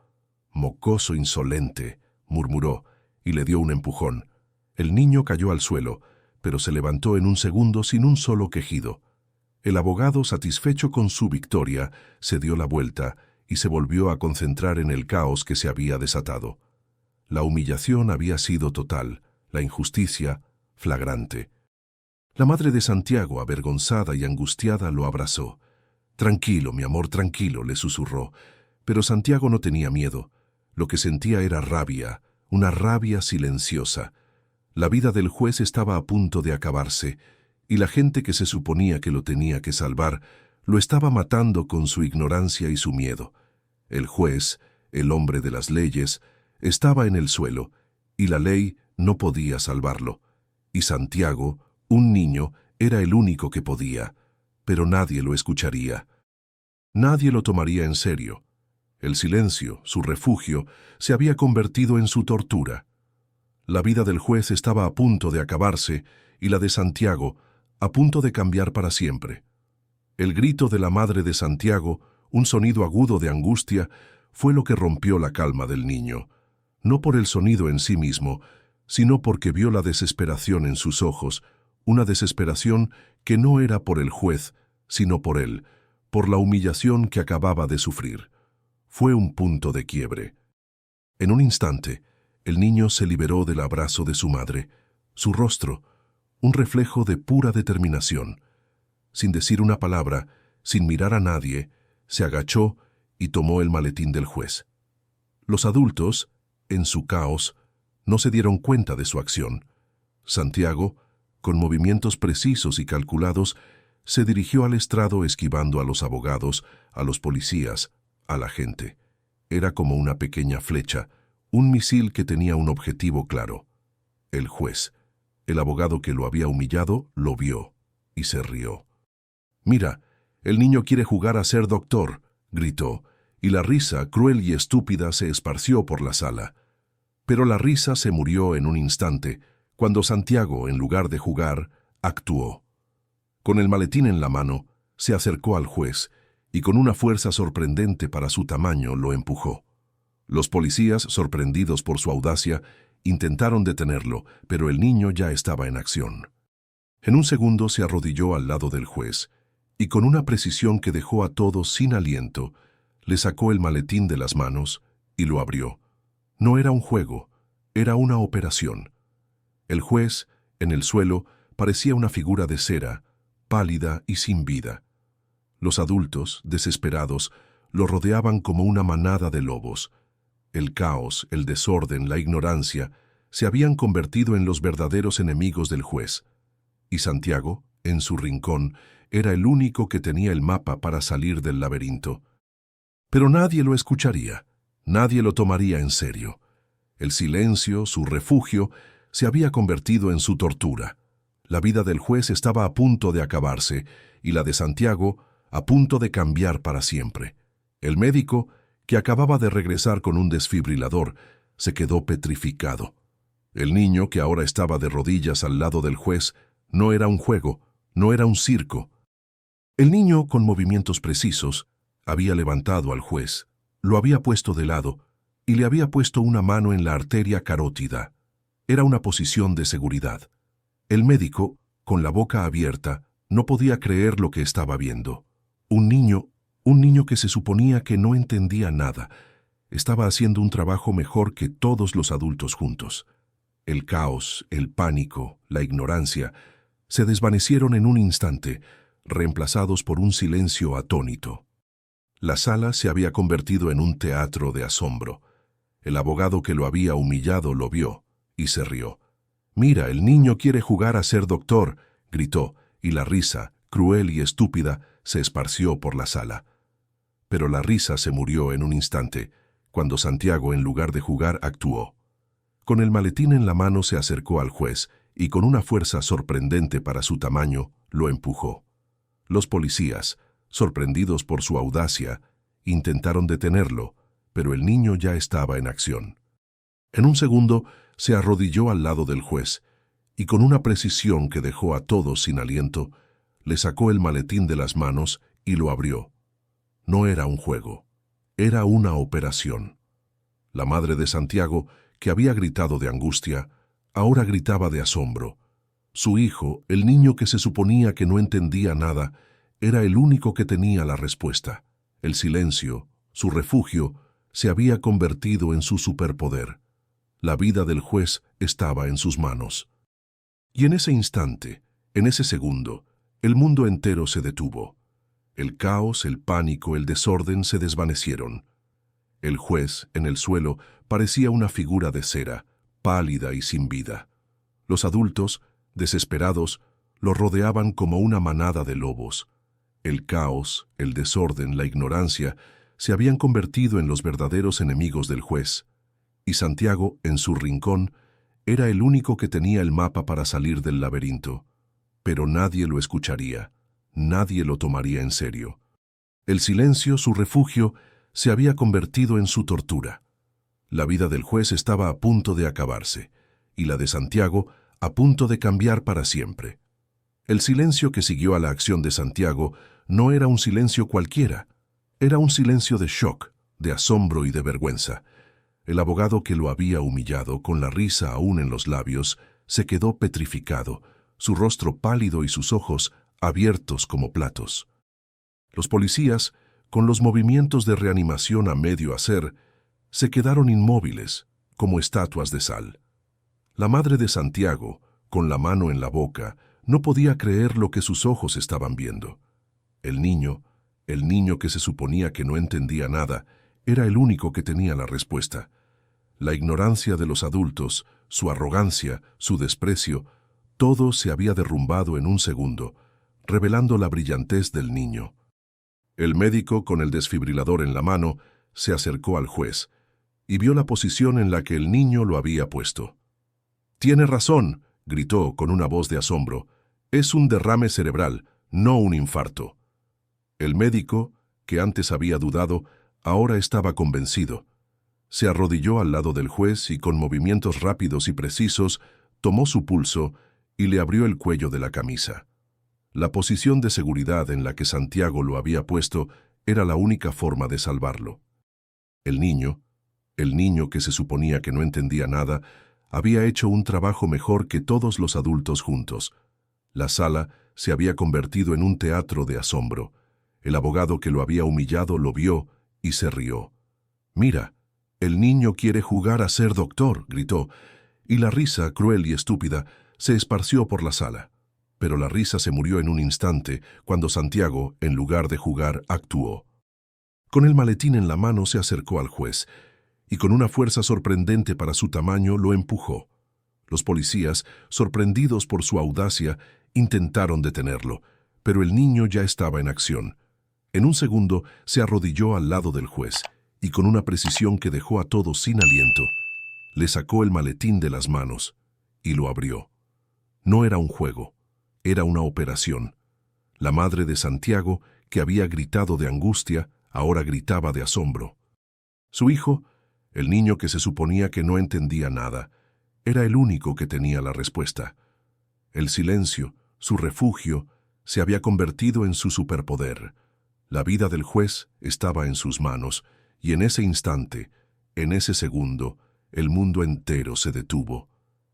«Mocoso insolente», murmuró, y le dio un empujón. El niño cayó al suelo, pero se levantó en un segundo sin un solo quejido. El abogado, satisfecho con su victoria, se dio la vuelta y se volvió a concentrar en el caos que se había desatado. La humillación había sido total, la injusticia flagrante. La madre de Santiago, avergonzada y angustiada, lo abrazó. «Tranquilo, mi amor, tranquilo», le susurró. Pero Santiago no tenía miedo. Lo que sentía era rabia, una rabia silenciosa. La vida del juez estaba a punto de acabarse, y la gente que se suponía que lo tenía que salvar, lo estaba matando con su ignorancia y su miedo. El juez, el hombre de las leyes, estaba en el suelo, y la ley no podía salvarlo. Y Santiago, un niño, era el único que podía, pero nadie lo escucharía. Nadie lo tomaría en serio. El silencio, su refugio, se había convertido en su tortura. La vida del juez estaba a punto de acabarse y la de Santiago a punto de cambiar para siempre. El grito de la madre de Santiago, un sonido agudo de angustia, fue lo que rompió la calma del niño. No por el sonido en sí mismo, sino porque vio la desesperación en sus ojos, una desesperación que no era por el juez, sino por él, por la humillación que acababa de sufrir. Fue un punto de quiebre. En un instante, el niño se liberó del abrazo de su madre, su rostro, un reflejo de pura determinación. Sin decir una palabra, sin mirar a nadie, se agachó y tomó el maletín del juez. Los adultos, en su caos, no se dieron cuenta de su acción. Santiago, con movimientos precisos y calculados, se dirigió al estrado esquivando a los abogados, a los policías, a la gente. Era como una pequeña flecha, un misil que tenía un objetivo claro. El juez. El abogado que lo había humillado lo vio y se rió. «Mira, el niño quiere jugar a ser doctor», gritó, y la risa, cruel y estúpida, se esparció por la sala. Pero la risa se murió en un instante, cuando Santiago, en lugar de jugar, actuó. Con el maletín en la mano, se acercó al juez y con una fuerza sorprendente para su tamaño lo empujó. Los policías, sorprendidos por su audacia, intentaron detenerlo, pero el niño ya estaba en acción. En un segundo se arrodilló al lado del juez y con una precisión que dejó a todos sin aliento, le sacó el maletín de las manos y lo abrió. No era un juego, era una operación. El juez, en el suelo, parecía una figura de cera, pálida y sin vida. Los adultos, desesperados, lo rodeaban como una manada de lobos. El caos, el desorden, la ignorancia, se habían convertido en los verdaderos enemigos del juez. Y Santiago, en su rincón, era el único que tenía el mapa para salir del laberinto. Pero nadie lo escucharía, nadie lo tomaría en serio. El silencio, su refugio, se había convertido en su tortura. La vida del juez estaba a punto de acabarse y la de Santiago a punto de cambiar para siempre. El médico, que acababa de regresar con un desfibrilador, se quedó petrificado. El niño, que ahora estaba de rodillas al lado del juez, no era un juego, no era un circo. El niño, con movimientos precisos, había levantado al juez, lo había puesto de lado y le había puesto una mano en la arteria carótida. Era una posición de seguridad. El médico, con la boca abierta, no podía creer lo que estaba viendo. Un niño que se suponía que no entendía nada, estaba haciendo un trabajo mejor que todos los adultos juntos. El caos, el pánico, la ignorancia, se desvanecieron en un instante, reemplazados por un silencio atónito. La sala se había convertido en un teatro de asombro. El abogado que lo había humillado lo vio y se rió. «Mira, el niño quiere jugar a ser doctor», gritó, y la risa, cruel y estúpida, se esparció por la sala. Pero la risa se murió en un instante, cuando Santiago, en lugar de jugar, actuó. Con el maletín en la mano se acercó al juez y con una fuerza sorprendente para su tamaño, lo empujó. Los policías, sorprendidos por su audacia, intentaron detenerlo, pero el niño ya estaba en acción. En un segundo se arrodilló al lado del juez y con una precisión que dejó a todos sin aliento, le sacó el maletín de las manos y lo abrió. No era un juego, era una operación. La madre de Santiago, que había gritado de angustia, ahora gritaba de asombro. Su hijo, el niño que se suponía que no entendía nada, era el único que tenía la respuesta. El silencio, su refugio, se había convertido en su superpoder. La vida del juez estaba en sus manos. Y en ese instante, en ese segundo, el mundo entero se detuvo. El caos, el pánico, el desorden se desvanecieron. El juez, en el suelo, parecía una figura de cera, pálida y sin vida. Los adultos, desesperados, lo rodeaban como una manada de lobos. El caos, el desorden, la ignorancia, se habían convertido en los verdaderos enemigos del juez. Y Santiago, en su rincón, era el único que tenía el mapa para salir del laberinto. Pero nadie lo escucharía, nadie lo tomaría en serio. El silencio, su refugio, se había convertido en su tortura. La vida del juez estaba a punto de acabarse, y la de Santiago a punto de cambiar para siempre. El silencio que siguió a la acción de Santiago no era un silencio cualquiera, era un silencio de shock, de asombro y de vergüenza. El abogado que lo había humillado, con la risa aún en los labios, se quedó petrificado, su rostro pálido y sus ojos abiertos como platos. Los policías, con los movimientos de reanimación a medio hacer, se quedaron inmóviles, como estatuas de sal. La madre de Santiago, con la mano en la boca, no podía creer lo que sus ojos estaban viendo. El niño que se suponía que no entendía nada, era el único que tenía la respuesta. La ignorancia de los adultos, su arrogancia, su desprecio, todo se había derrumbado en un segundo, revelando la brillantez del niño. El médico, con el desfibrilador en la mano, se acercó al juez y vio la posición en la que el niño lo había puesto. «Tiene razón», gritó con una voz de asombro. «Es un derrame cerebral, no un infarto». El médico, que antes había dudado, ahora estaba convencido. Se arrodilló al lado del juez y con movimientos rápidos y precisos tomó su pulso y le abrió el cuello de la camisa. La posición de seguridad en la que Santiago lo había puesto era la única forma de salvarlo. El niño que se suponía que no entendía nada, había hecho un trabajo mejor que todos los adultos juntos. La sala se había convertido en un teatro de asombro. El abogado que lo había humillado lo vio y se rió. «Mira, el niño quiere jugar a ser doctor», gritó, y la risa, cruel y estúpida, se esparció por la sala. Pero la risa se murió en un instante cuando Santiago, en lugar de jugar, actuó. Con el maletín en la mano se acercó al juez y con una fuerza sorprendente para su tamaño lo empujó. Los policías, sorprendidos por su audacia, intentaron detenerlo, pero el niño ya estaba en acción. En un segundo se arrodilló al lado del juez y con una precisión que dejó a todos sin aliento, le sacó el maletín de las manos y lo abrió. No era un juego, era una operación. La madre de Santiago, que había gritado de angustia, ahora gritaba de asombro. Su hijo, el niño que se suponía que no entendía nada, era el único que tenía la respuesta. El silencio, su refugio, se había convertido en su superpoder. La vida del juez estaba en sus manos, y en ese instante, en ese segundo, el mundo entero se detuvo.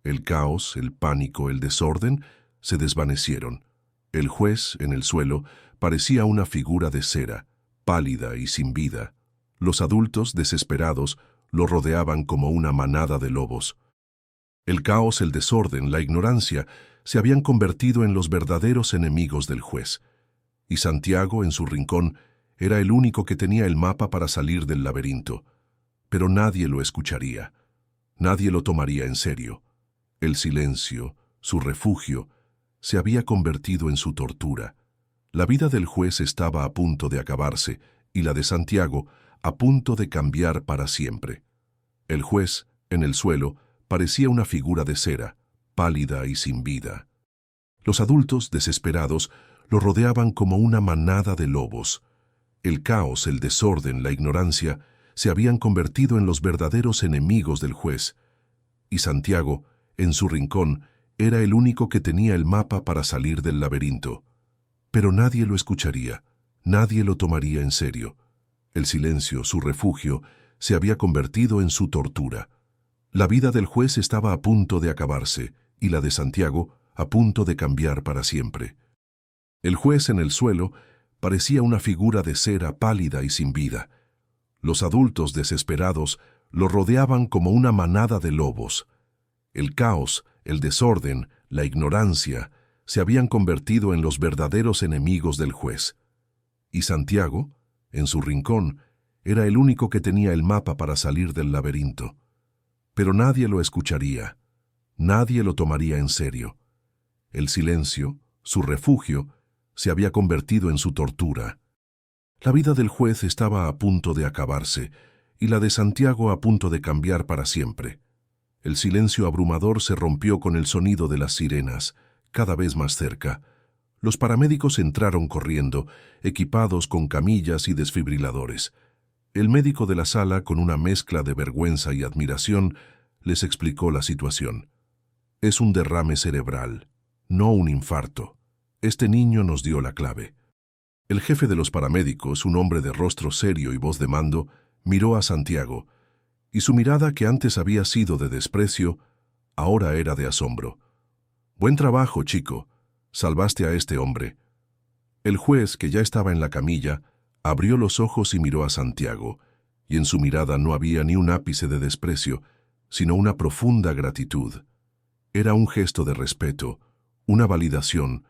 El caos, el pánico, el desorden se desvanecieron. El juez, en el suelo, parecía una figura de cera, pálida y sin vida. Los adultos, desesperados, lo rodeaban como una manada de lobos. El caos, el desorden, la ignorancia, se habían convertido en los verdaderos enemigos del juez. Y Santiago, en su rincón, era el único que tenía el mapa para salir del laberinto. Pero nadie lo escucharía. Nadie lo tomaría en serio. El silencio, su refugio, se había convertido en su tortura. La vida del juez estaba a punto de acabarse y la de Santiago a punto de cambiar para siempre. El juez, en el suelo, parecía una figura de cera, pálida y sin vida. Los adultos, desesperados, lo rodeaban como una manada de lobos. El caos, el desorden, la ignorancia, se habían convertido en los verdaderos enemigos del juez. Y Santiago, en su rincón, era el único que tenía el mapa para salir del laberinto. Pero nadie lo escucharía, nadie lo tomaría en serio. El silencio, su refugio, se había convertido en su tortura. La vida del juez estaba a punto de acabarse, y la de Santiago a punto de cambiar para siempre. El juez en el suelo parecía una figura de cera pálida y sin vida. Los adultos desesperados lo rodeaban como una manada de lobos. El caos, el desorden, la ignorancia, se habían convertido en los verdaderos enemigos del juez. Y Santiago, en su rincón, era el único que tenía el mapa para salir del laberinto. Pero nadie lo escucharía, nadie lo tomaría en serio. El silencio, su refugio, se había convertido en su tortura. La vida del juez estaba a punto de acabarse, y la de Santiago a punto de cambiar para siempre. El silencio abrumador se rompió con el sonido de las sirenas, cada vez más cerca. Los paramédicos entraron corriendo, equipados con camillas y desfibriladores. El médico de la sala, con una mezcla de vergüenza y admiración, les explicó la situación. Es un derrame cerebral, no un infarto. Este niño nos dio la clave. El jefe de los paramédicos, un hombre de rostro serio y voz de mando, miró a Santiago, y su mirada, que antes había sido de desprecio, ahora era de asombro. «Buen trabajo, chico. Salvaste a este hombre». El juez, que ya estaba en la camilla, abrió los ojos y miró a Santiago, y en su mirada no había ni un ápice de desprecio, sino una profunda gratitud. Era un gesto de respeto, una validación,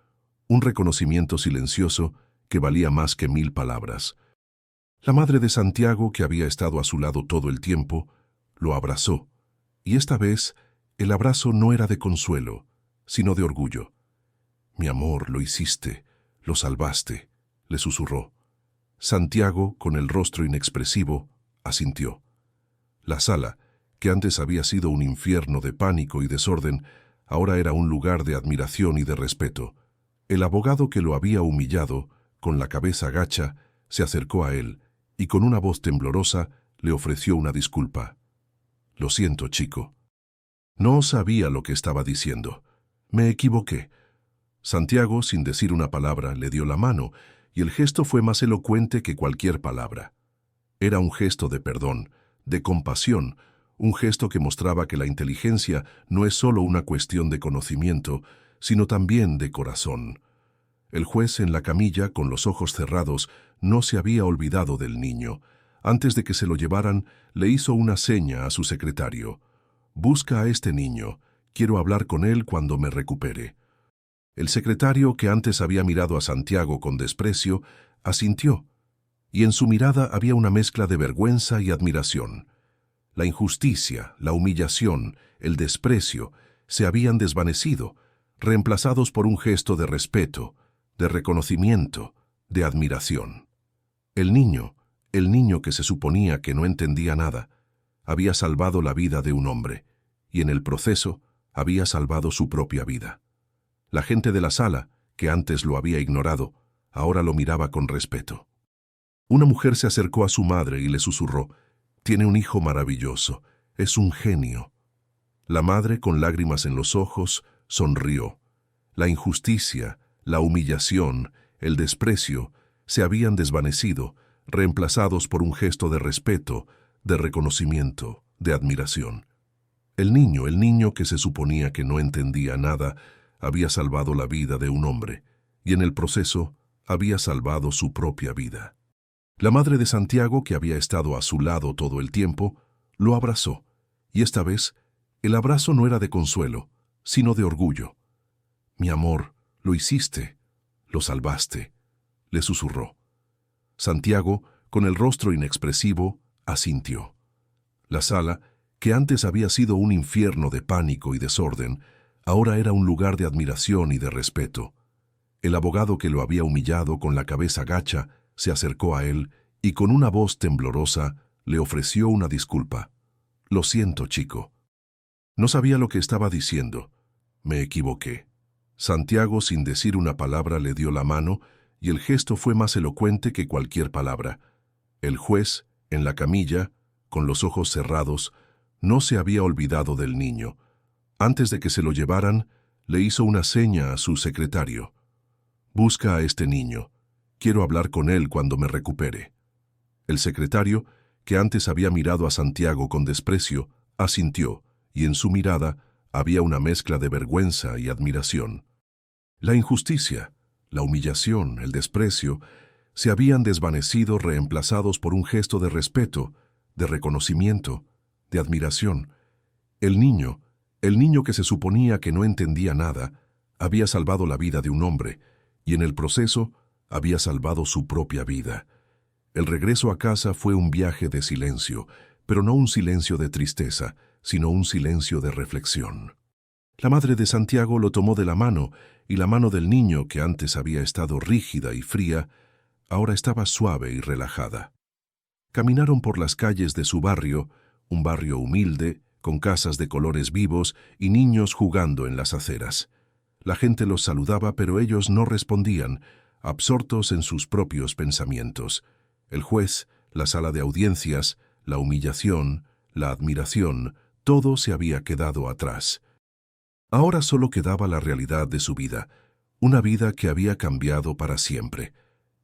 un reconocimiento silencioso que valía más que 1000 palabras. La madre de Santiago, que había estado a su lado todo el tiempo, lo abrazó, y esta vez el abrazo no era de consuelo, sino de orgullo. «Mi amor, lo hiciste, lo salvaste», le susurró. Santiago, con el rostro inexpresivo, asintió. La sala, que antes había sido un infierno de pánico y desorden, ahora era un lugar de admiración y de respeto. El abogado que lo había humillado, con la cabeza gacha, se acercó a él y con una voz temblorosa le ofreció una disculpa. «Lo siento, chico. No sabía lo que estaba diciendo. Me equivoqué». Santiago, sin decir una palabra, le dio la mano, y el gesto fue más elocuente que cualquier palabra. Era un gesto de perdón, de compasión, un gesto que mostraba que la inteligencia no es solo una cuestión de conocimiento, sino también de corazón. El juez en la camilla, con los ojos cerrados, no se había olvidado del niño. Antes de que se lo llevaran, le hizo una seña a su secretario. «Busca a este niño. Quiero hablar con él cuando me recupere». El secretario, que antes había mirado a Santiago con desprecio, asintió, y en su mirada había una mezcla de vergüenza y admiración. La injusticia, la humillación, el desprecio, se habían desvanecido, reemplazados por un gesto de respeto, de reconocimiento, de admiración. El niño que se suponía que no entendía nada, había salvado la vida de un hombre, y en el proceso había salvado su propia vida. La gente de la sala, que antes lo había ignorado, ahora lo miraba con respeto. Una mujer se acercó a su madre y le susurró: «Tiene un hijo maravilloso, es un genio». La madre, con lágrimas en los ojos, sonrió. La injusticia, la humillación, el desprecio, se habían desvanecido, reemplazados por un gesto de respeto, de reconocimiento, de admiración. El niño que se suponía que no entendía nada, había salvado la vida de un hombre, y en el proceso había salvado su propia vida. La madre de Santiago, que había estado a su lado todo el tiempo, lo abrazó, y esta vez el abrazo no era de consuelo, sino de orgullo. «Mi amor, lo hiciste, lo salvaste», le susurró. Santiago, con el rostro inexpresivo, asintió. La sala, que antes había sido un infierno de pánico y desorden, ahora era un lugar de admiración y de respeto. El abogado que lo había humillado con la cabeza gacha se acercó a él y con una voz temblorosa le ofreció una disculpa. «Lo siento, chico. No sabía lo que estaba diciendo. Me equivoqué». Santiago, sin decir una palabra, le dio la mano y el gesto fue más elocuente que cualquier palabra. El juez, en la camilla, con los ojos cerrados, no se había olvidado del niño. Antes de que se lo llevaran, le hizo una seña a su secretario. «Busca a este niño. Quiero hablar con él cuando me recupere». El secretario, que antes había mirado a Santiago con desprecio, asintió, y en su mirada había una mezcla de vergüenza y admiración. La injusticia, la humillación, el desprecio, se habían desvanecido, reemplazados por un gesto de respeto, de reconocimiento, de admiración. El niño que se suponía que no entendía nada, había salvado la vida de un hombre, y en el proceso había salvado su propia vida. El regreso a casa fue un viaje de silencio, pero no un silencio de tristeza, sino un silencio de reflexión. La madre de Santiago lo tomó de la mano, y la mano del niño, que antes había estado rígida y fría, ahora estaba suave y relajada. Caminaron por las calles de su barrio, un barrio humilde, con casas de colores vivos y niños jugando en las aceras. La gente los saludaba, pero ellos no respondían, absortos en sus propios pensamientos. El juez, la sala de audiencias, la humillación, la admiración, todo se había quedado atrás. Ahora solo quedaba la realidad de su vida, una vida que había cambiado para siempre.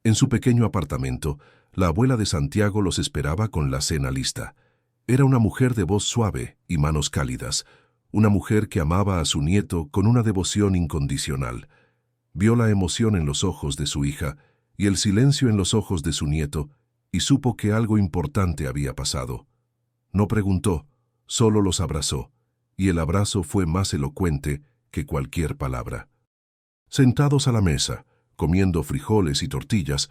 En su pequeño apartamento, la abuela de Santiago los esperaba con la cena lista. Era una mujer de voz suave y manos cálidas, una mujer que amaba a su nieto con una devoción incondicional. Vio la emoción en los ojos de su hija y el silencio en los ojos de su nieto y supo que algo importante había pasado. No preguntó, solo los abrazó, y el abrazo fue más elocuente que cualquier palabra. Sentados a la mesa, comiendo frijoles y tortillas,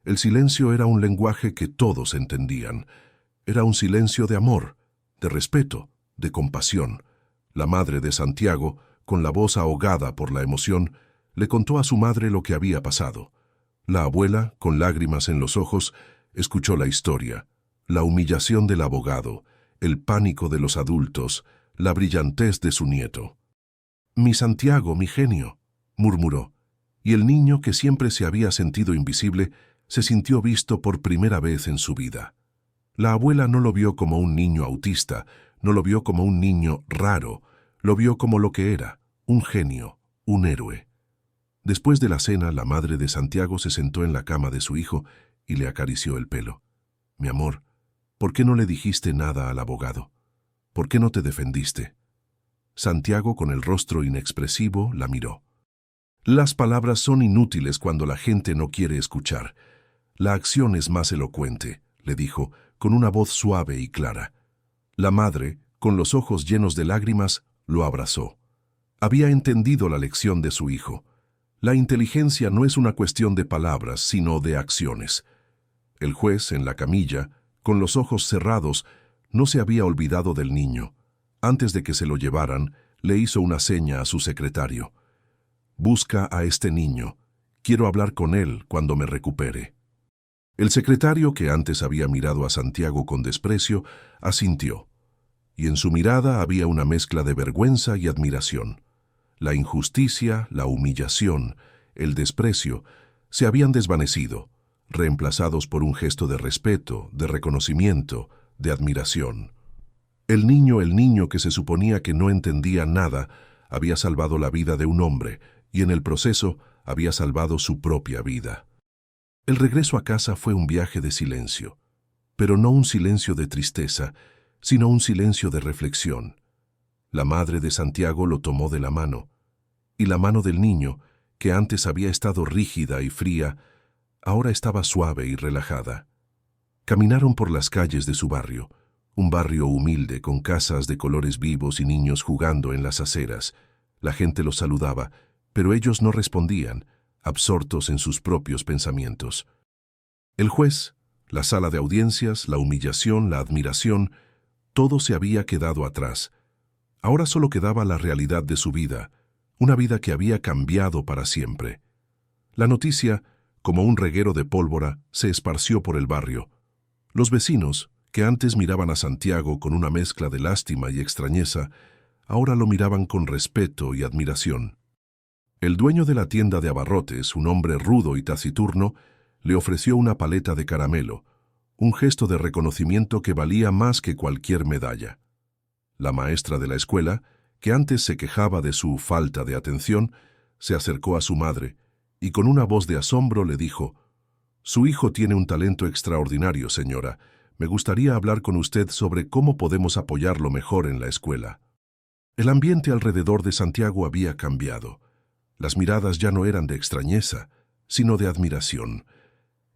el silencio era un lenguaje que todos entendían. Era un silencio de amor, de respeto, de compasión. La madre de Santiago, con la voz ahogada por la emoción, le contó a su madre lo que había pasado. La abuela, con lágrimas en los ojos, escuchó la historia, la humillación del abogado, el pánico de los adultos, la brillantez de su nieto. «Mi Santiago, mi genio», murmuró, y el niño, que siempre se había sentido invisible, se sintió visto por primera vez en su vida. La abuela no lo vio como un niño autista, no lo vio como un niño raro, lo vio como lo que era, un genio, un héroe. Después de la cena, la madre de Santiago se sentó en la cama de su hijo y le acarició el pelo. «Mi amor, ¿por qué no le dijiste nada al abogado? ¿Por qué no te defendiste?» Santiago, con el rostro inexpresivo, la miró. Las palabras son inútiles cuando la gente no quiere escuchar. La acción es más elocuente, le dijo, con una voz suave y clara. La madre, con los ojos llenos de lágrimas, lo abrazó. Había entendido la lección de su hijo. La inteligencia no es una cuestión de palabras, sino de acciones. El juez, en la camilla, con los ojos cerrados, no se había olvidado del niño. Antes de que se lo llevaran, le hizo una seña a su secretario. «Busca a este niño. Quiero hablar con él cuando me recupere». El secretario, que antes había mirado a Santiago con desprecio, asintió. Y en su mirada había una mezcla de vergüenza y admiración. La injusticia, la humillación, el desprecio, se habían desvanecido, reemplazados por un gesto de respeto, de reconocimiento, de admiración. El niño que se suponía que no entendía nada, había salvado la vida de un hombre, y en el proceso había salvado su propia vida. El regreso a casa fue un viaje de silencio, pero no un silencio de tristeza, sino un silencio de reflexión. La madre de Santiago lo tomó de la mano, y la mano del niño, que antes había estado rígida y fría, ahora estaba suave y relajada. Caminaron por las calles de su barrio, un barrio humilde con casas de colores vivos y niños jugando en las aceras. La gente los saludaba, pero ellos no respondían, absortos en sus propios pensamientos. El juez, la sala de audiencias, la humillación, la admiración, todo se había quedado atrás. Ahora solo quedaba la realidad de su vida, una vida que había cambiado para siempre. La noticia, como un reguero de pólvora, se esparció por el barrio. Los vecinos, que antes miraban a Santiago con una mezcla de lástima y extrañeza, ahora lo miraban con respeto y admiración. El dueño de la tienda de abarrotes, un hombre rudo y taciturno, le ofreció una paleta de caramelo, un gesto de reconocimiento que valía más que cualquier medalla. La maestra de la escuela, que antes se quejaba de su falta de atención, se acercó a su madre y con una voz de asombro le dijo: «Su hijo tiene un talento extraordinario, señora. Me gustaría hablar con usted sobre cómo podemos apoyarlo mejor en la escuela». El ambiente alrededor de Santiago había cambiado. Las miradas ya no eran de extrañeza, sino de admiración.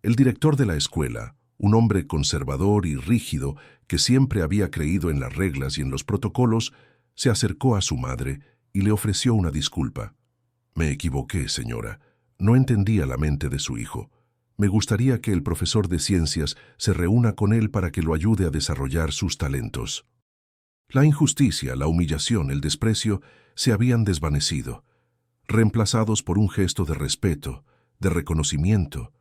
El director de la escuela, un hombre conservador y rígido que siempre había creído en las reglas y en los protocolos, se acercó a su madre y le ofreció una disculpa. «Me equivoqué, señora. No entendía la mente de su hijo. Me gustaría que el profesor de ciencias se reúna con él para que lo ayude a desarrollar sus talentos». La injusticia, la humillación, el desprecio se habían desvanecido, reemplazados por un gesto de respeto, de reconocimiento,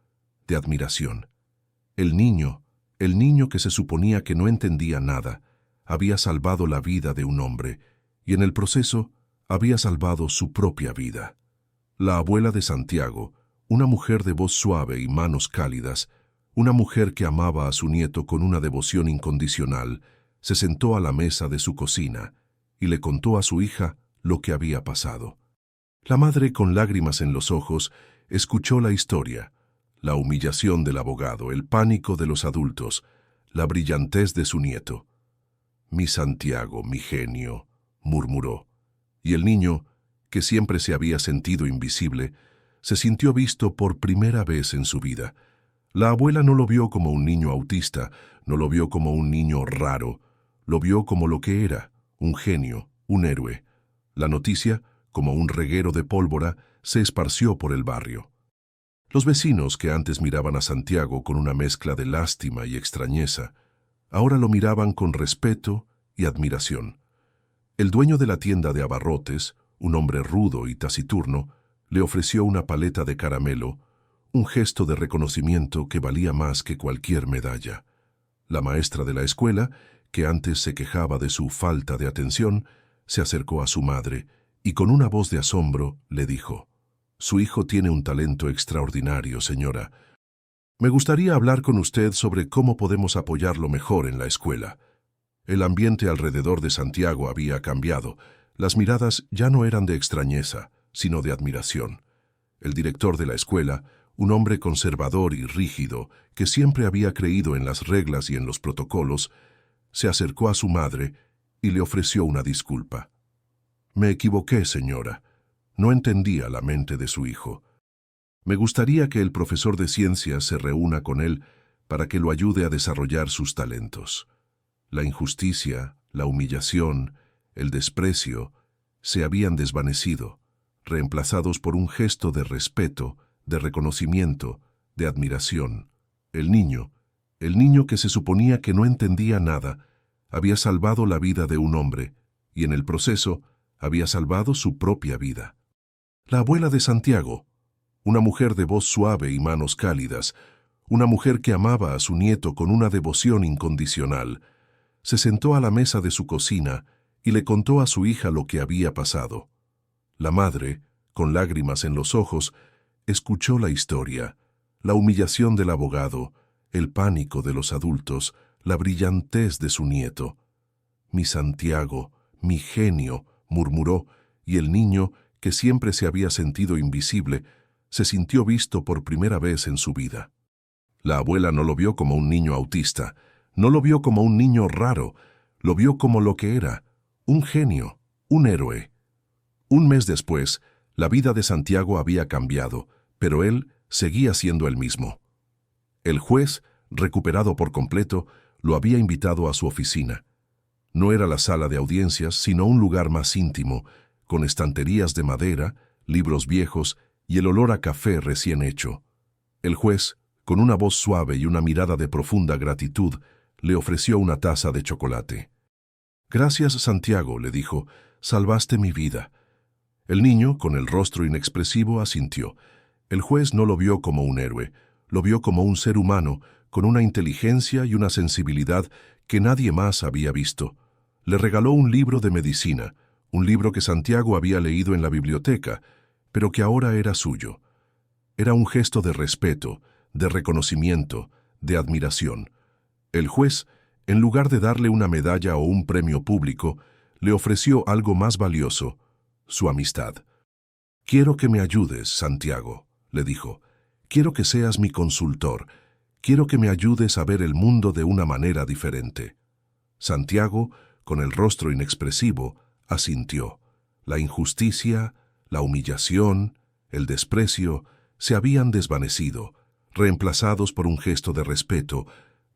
de admiración. El niño que se suponía que no entendía nada, había salvado la vida de un hombre, y en el proceso había salvado su propia vida. La abuela de Santiago, una mujer de voz suave y manos cálidas, una mujer que amaba a su nieto con una devoción incondicional, se sentó a la mesa de su cocina y le contó a su hija lo que había pasado. La madre, con lágrimas en los ojos, escuchó la historia, la humillación del abogado, el pánico de los adultos, la brillantez de su nieto. «Mi Santiago, mi genio», murmuró, y el niño, que siempre se había sentido invisible, se sintió visto por primera vez en su vida. La abuela no lo vio como un niño autista, no lo vio como un niño raro, lo vio como lo que era, un genio, un héroe. La noticia, como un reguero de pólvora, se esparció por el barrio. Los vecinos, que antes miraban a Santiago con una mezcla de lástima y extrañeza, ahora lo miraban con respeto y admiración. El dueño de la tienda de abarrotes, un hombre rudo y taciturno, le ofreció una paleta de caramelo, un gesto de reconocimiento que valía más que cualquier medalla. La maestra de la escuela, que antes se quejaba de su falta de atención, se acercó a su madre y con una voz de asombro le dijo: «Su hijo tiene un talento extraordinario, señora. Me gustaría hablar con usted sobre cómo podemos apoyarlo mejor en la escuela». El ambiente alrededor de Santiago había cambiado. Las miradas ya no eran de extrañeza, sino de admiración. El director de la escuela, un hombre conservador y rígido, que siempre había creído en las reglas y en los protocolos, se acercó a su madre y le ofreció una disculpa. Me equivoqué, señora. No entendía la mente de su hijo. Me gustaría que el profesor de ciencias se reúna con él para que lo ayude a desarrollar sus talentos. La injusticia, la humillación, el desprecio, se habían desvanecido, reemplazados por un gesto de respeto, de reconocimiento, de admiración. El niño que se suponía que no entendía nada, había salvado la vida de un hombre, y en el proceso había salvado su propia vida. La abuela de Santiago, una mujer de voz suave y manos cálidas, una mujer que amaba a su nieto con una devoción incondicional, se sentó a la mesa de su cocina y le contó a su hija lo que había pasado. La madre, con lágrimas en los ojos, escuchó la historia, la humillación del abogado, el pánico de los adultos, la brillantez de su nieto. «Mi Santiago, mi genio», murmuró, y el niño, que siempre se había sentido invisible, se sintió visto por primera vez en su vida. La abuela no lo vio como un niño autista, no lo vio como un niño raro, lo vio como lo que era, un genio, un héroe. Un mes después, la vida de Santiago había cambiado, pero él seguía siendo el mismo. El juez, recuperado por completo, lo había invitado a su oficina. No era la sala de audiencias, sino un lugar más íntimo, con estanterías de madera, libros viejos y el olor a café recién hecho. El juez, con una voz suave y una mirada de profunda gratitud, le ofreció una taza de chocolate. «Gracias, Santiago», le dijo, «salvaste mi vida». El niño, con el rostro inexpresivo, asintió. El juez no lo vio como un héroe, lo vio como un ser humano, con una inteligencia y una sensibilidad que nadie más había visto. Le regaló un libro de medicina, un libro que Santiago había leído en la biblioteca, pero que ahora era suyo. Era un gesto de respeto, de reconocimiento, de admiración. El juez, en lugar de darle una medalla o un premio público, le ofreció algo más valioso, su amistad. «Quiero que me ayudes, Santiago», le dijo. «Quiero que seas mi consultor. Quiero que me ayudes a ver el mundo de una manera diferente». Santiago, con el rostro inexpresivo, asintió. La injusticia, la humillación, el desprecio se habían desvanecido, reemplazados por un gesto de respeto,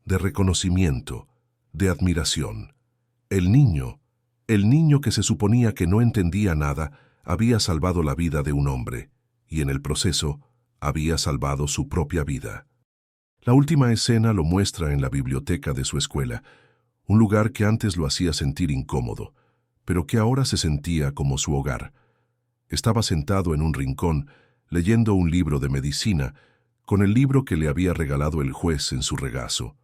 de reconocimiento, de admiración. El niño que se suponía que no entendía nada, había salvado la vida de un hombre, y en el proceso había salvado su propia vida. La última escena lo muestra en la biblioteca de su escuela, un lugar que antes lo hacía sentir incómodo, pero que ahora se sentía como su hogar. Estaba sentado en un rincón, leyendo un libro de medicina, con el libro que le había regalado el juez en su regazo.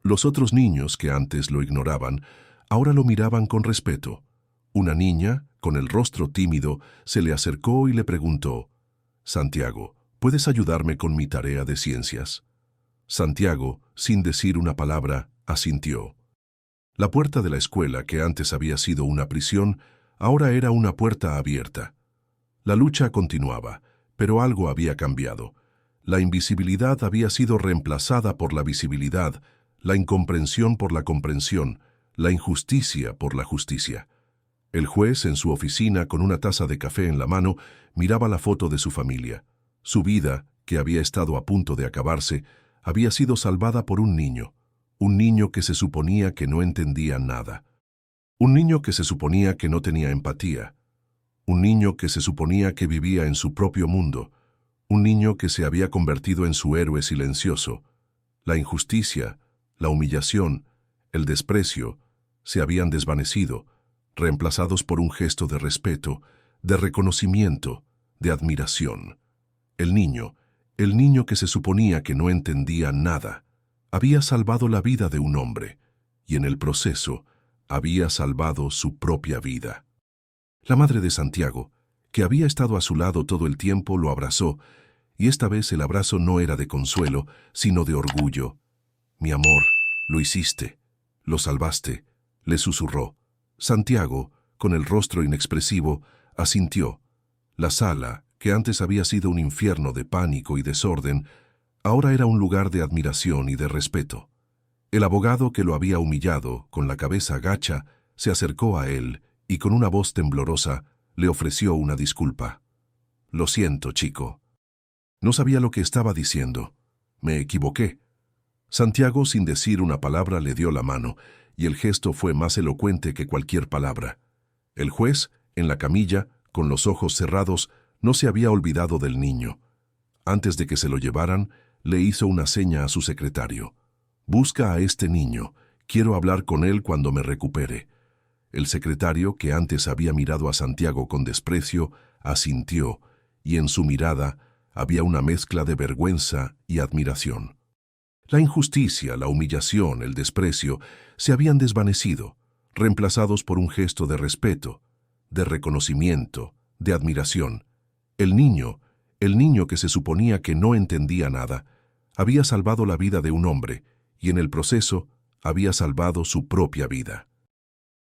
Los otros niños, que antes lo ignoraban, ahora lo miraban con respeto. Una niña, con el rostro tímido, se le acercó y le preguntó: «Santiago, ¿puedes ayudarme con mi tarea de ciencias?». Santiago, sin decir una palabra, asintió. La puerta de la escuela, que antes había sido una prisión, ahora era una puerta abierta. La lucha continuaba, pero algo había cambiado. La invisibilidad había sido reemplazada por la visibilidad, la incomprensión por la comprensión, la injusticia por la justicia. El juez, en su oficina, con una taza de café en la mano, miraba la foto de su familia. Su vida, que había estado a punto de acabarse, había sido salvada por un niño que se suponía que no entendía nada. Un niño que se suponía que no tenía empatía. Un niño que se suponía que vivía en su propio mundo. Un niño que se había convertido en su héroe silencioso. La injusticia, la humillación, el desprecio, se habían desvanecido, reemplazados por un gesto de respeto, de reconocimiento, de admiración. El niño que se suponía que no entendía nada, había salvado la vida de un hombre, y en el proceso había salvado su propia vida. La madre de Santiago, que había estado a su lado todo el tiempo, lo abrazó, y esta vez el abrazo no era de consuelo, sino de orgullo. «Mi amor, lo hiciste, lo salvaste», le susurró. Santiago, con el rostro inexpresivo, asintió. La sala, que antes había sido un infierno de pánico y desorden, ahora era un lugar de admiración y de respeto. El abogado que lo había humillado, con la cabeza gacha, se acercó a él y con una voz temblorosa Le ofreció una disculpa. Lo siento, chico. No sabía lo que estaba diciendo. Me equivoqué. Santiago, sin decir una palabra, le dio la mano, y el gesto fue más elocuente que cualquier palabra. El juez, en la camilla, con los ojos cerrados, no se había olvidado del niño. Antes de que se lo llevaran, le hizo una seña a su secretario. «Busca a este niño. Quiero hablar con él cuando me recupere». El secretario, que antes había mirado a Santiago con desprecio, asintió, y en su mirada había una mezcla de vergüenza y admiración. La injusticia, la humillación, el desprecio se habían desvanecido, reemplazados por un gesto de respeto, de reconocimiento, de admiración. El niño que se suponía que no entendía nada, había salvado la vida de un hombre y en el proceso había salvado su propia vida.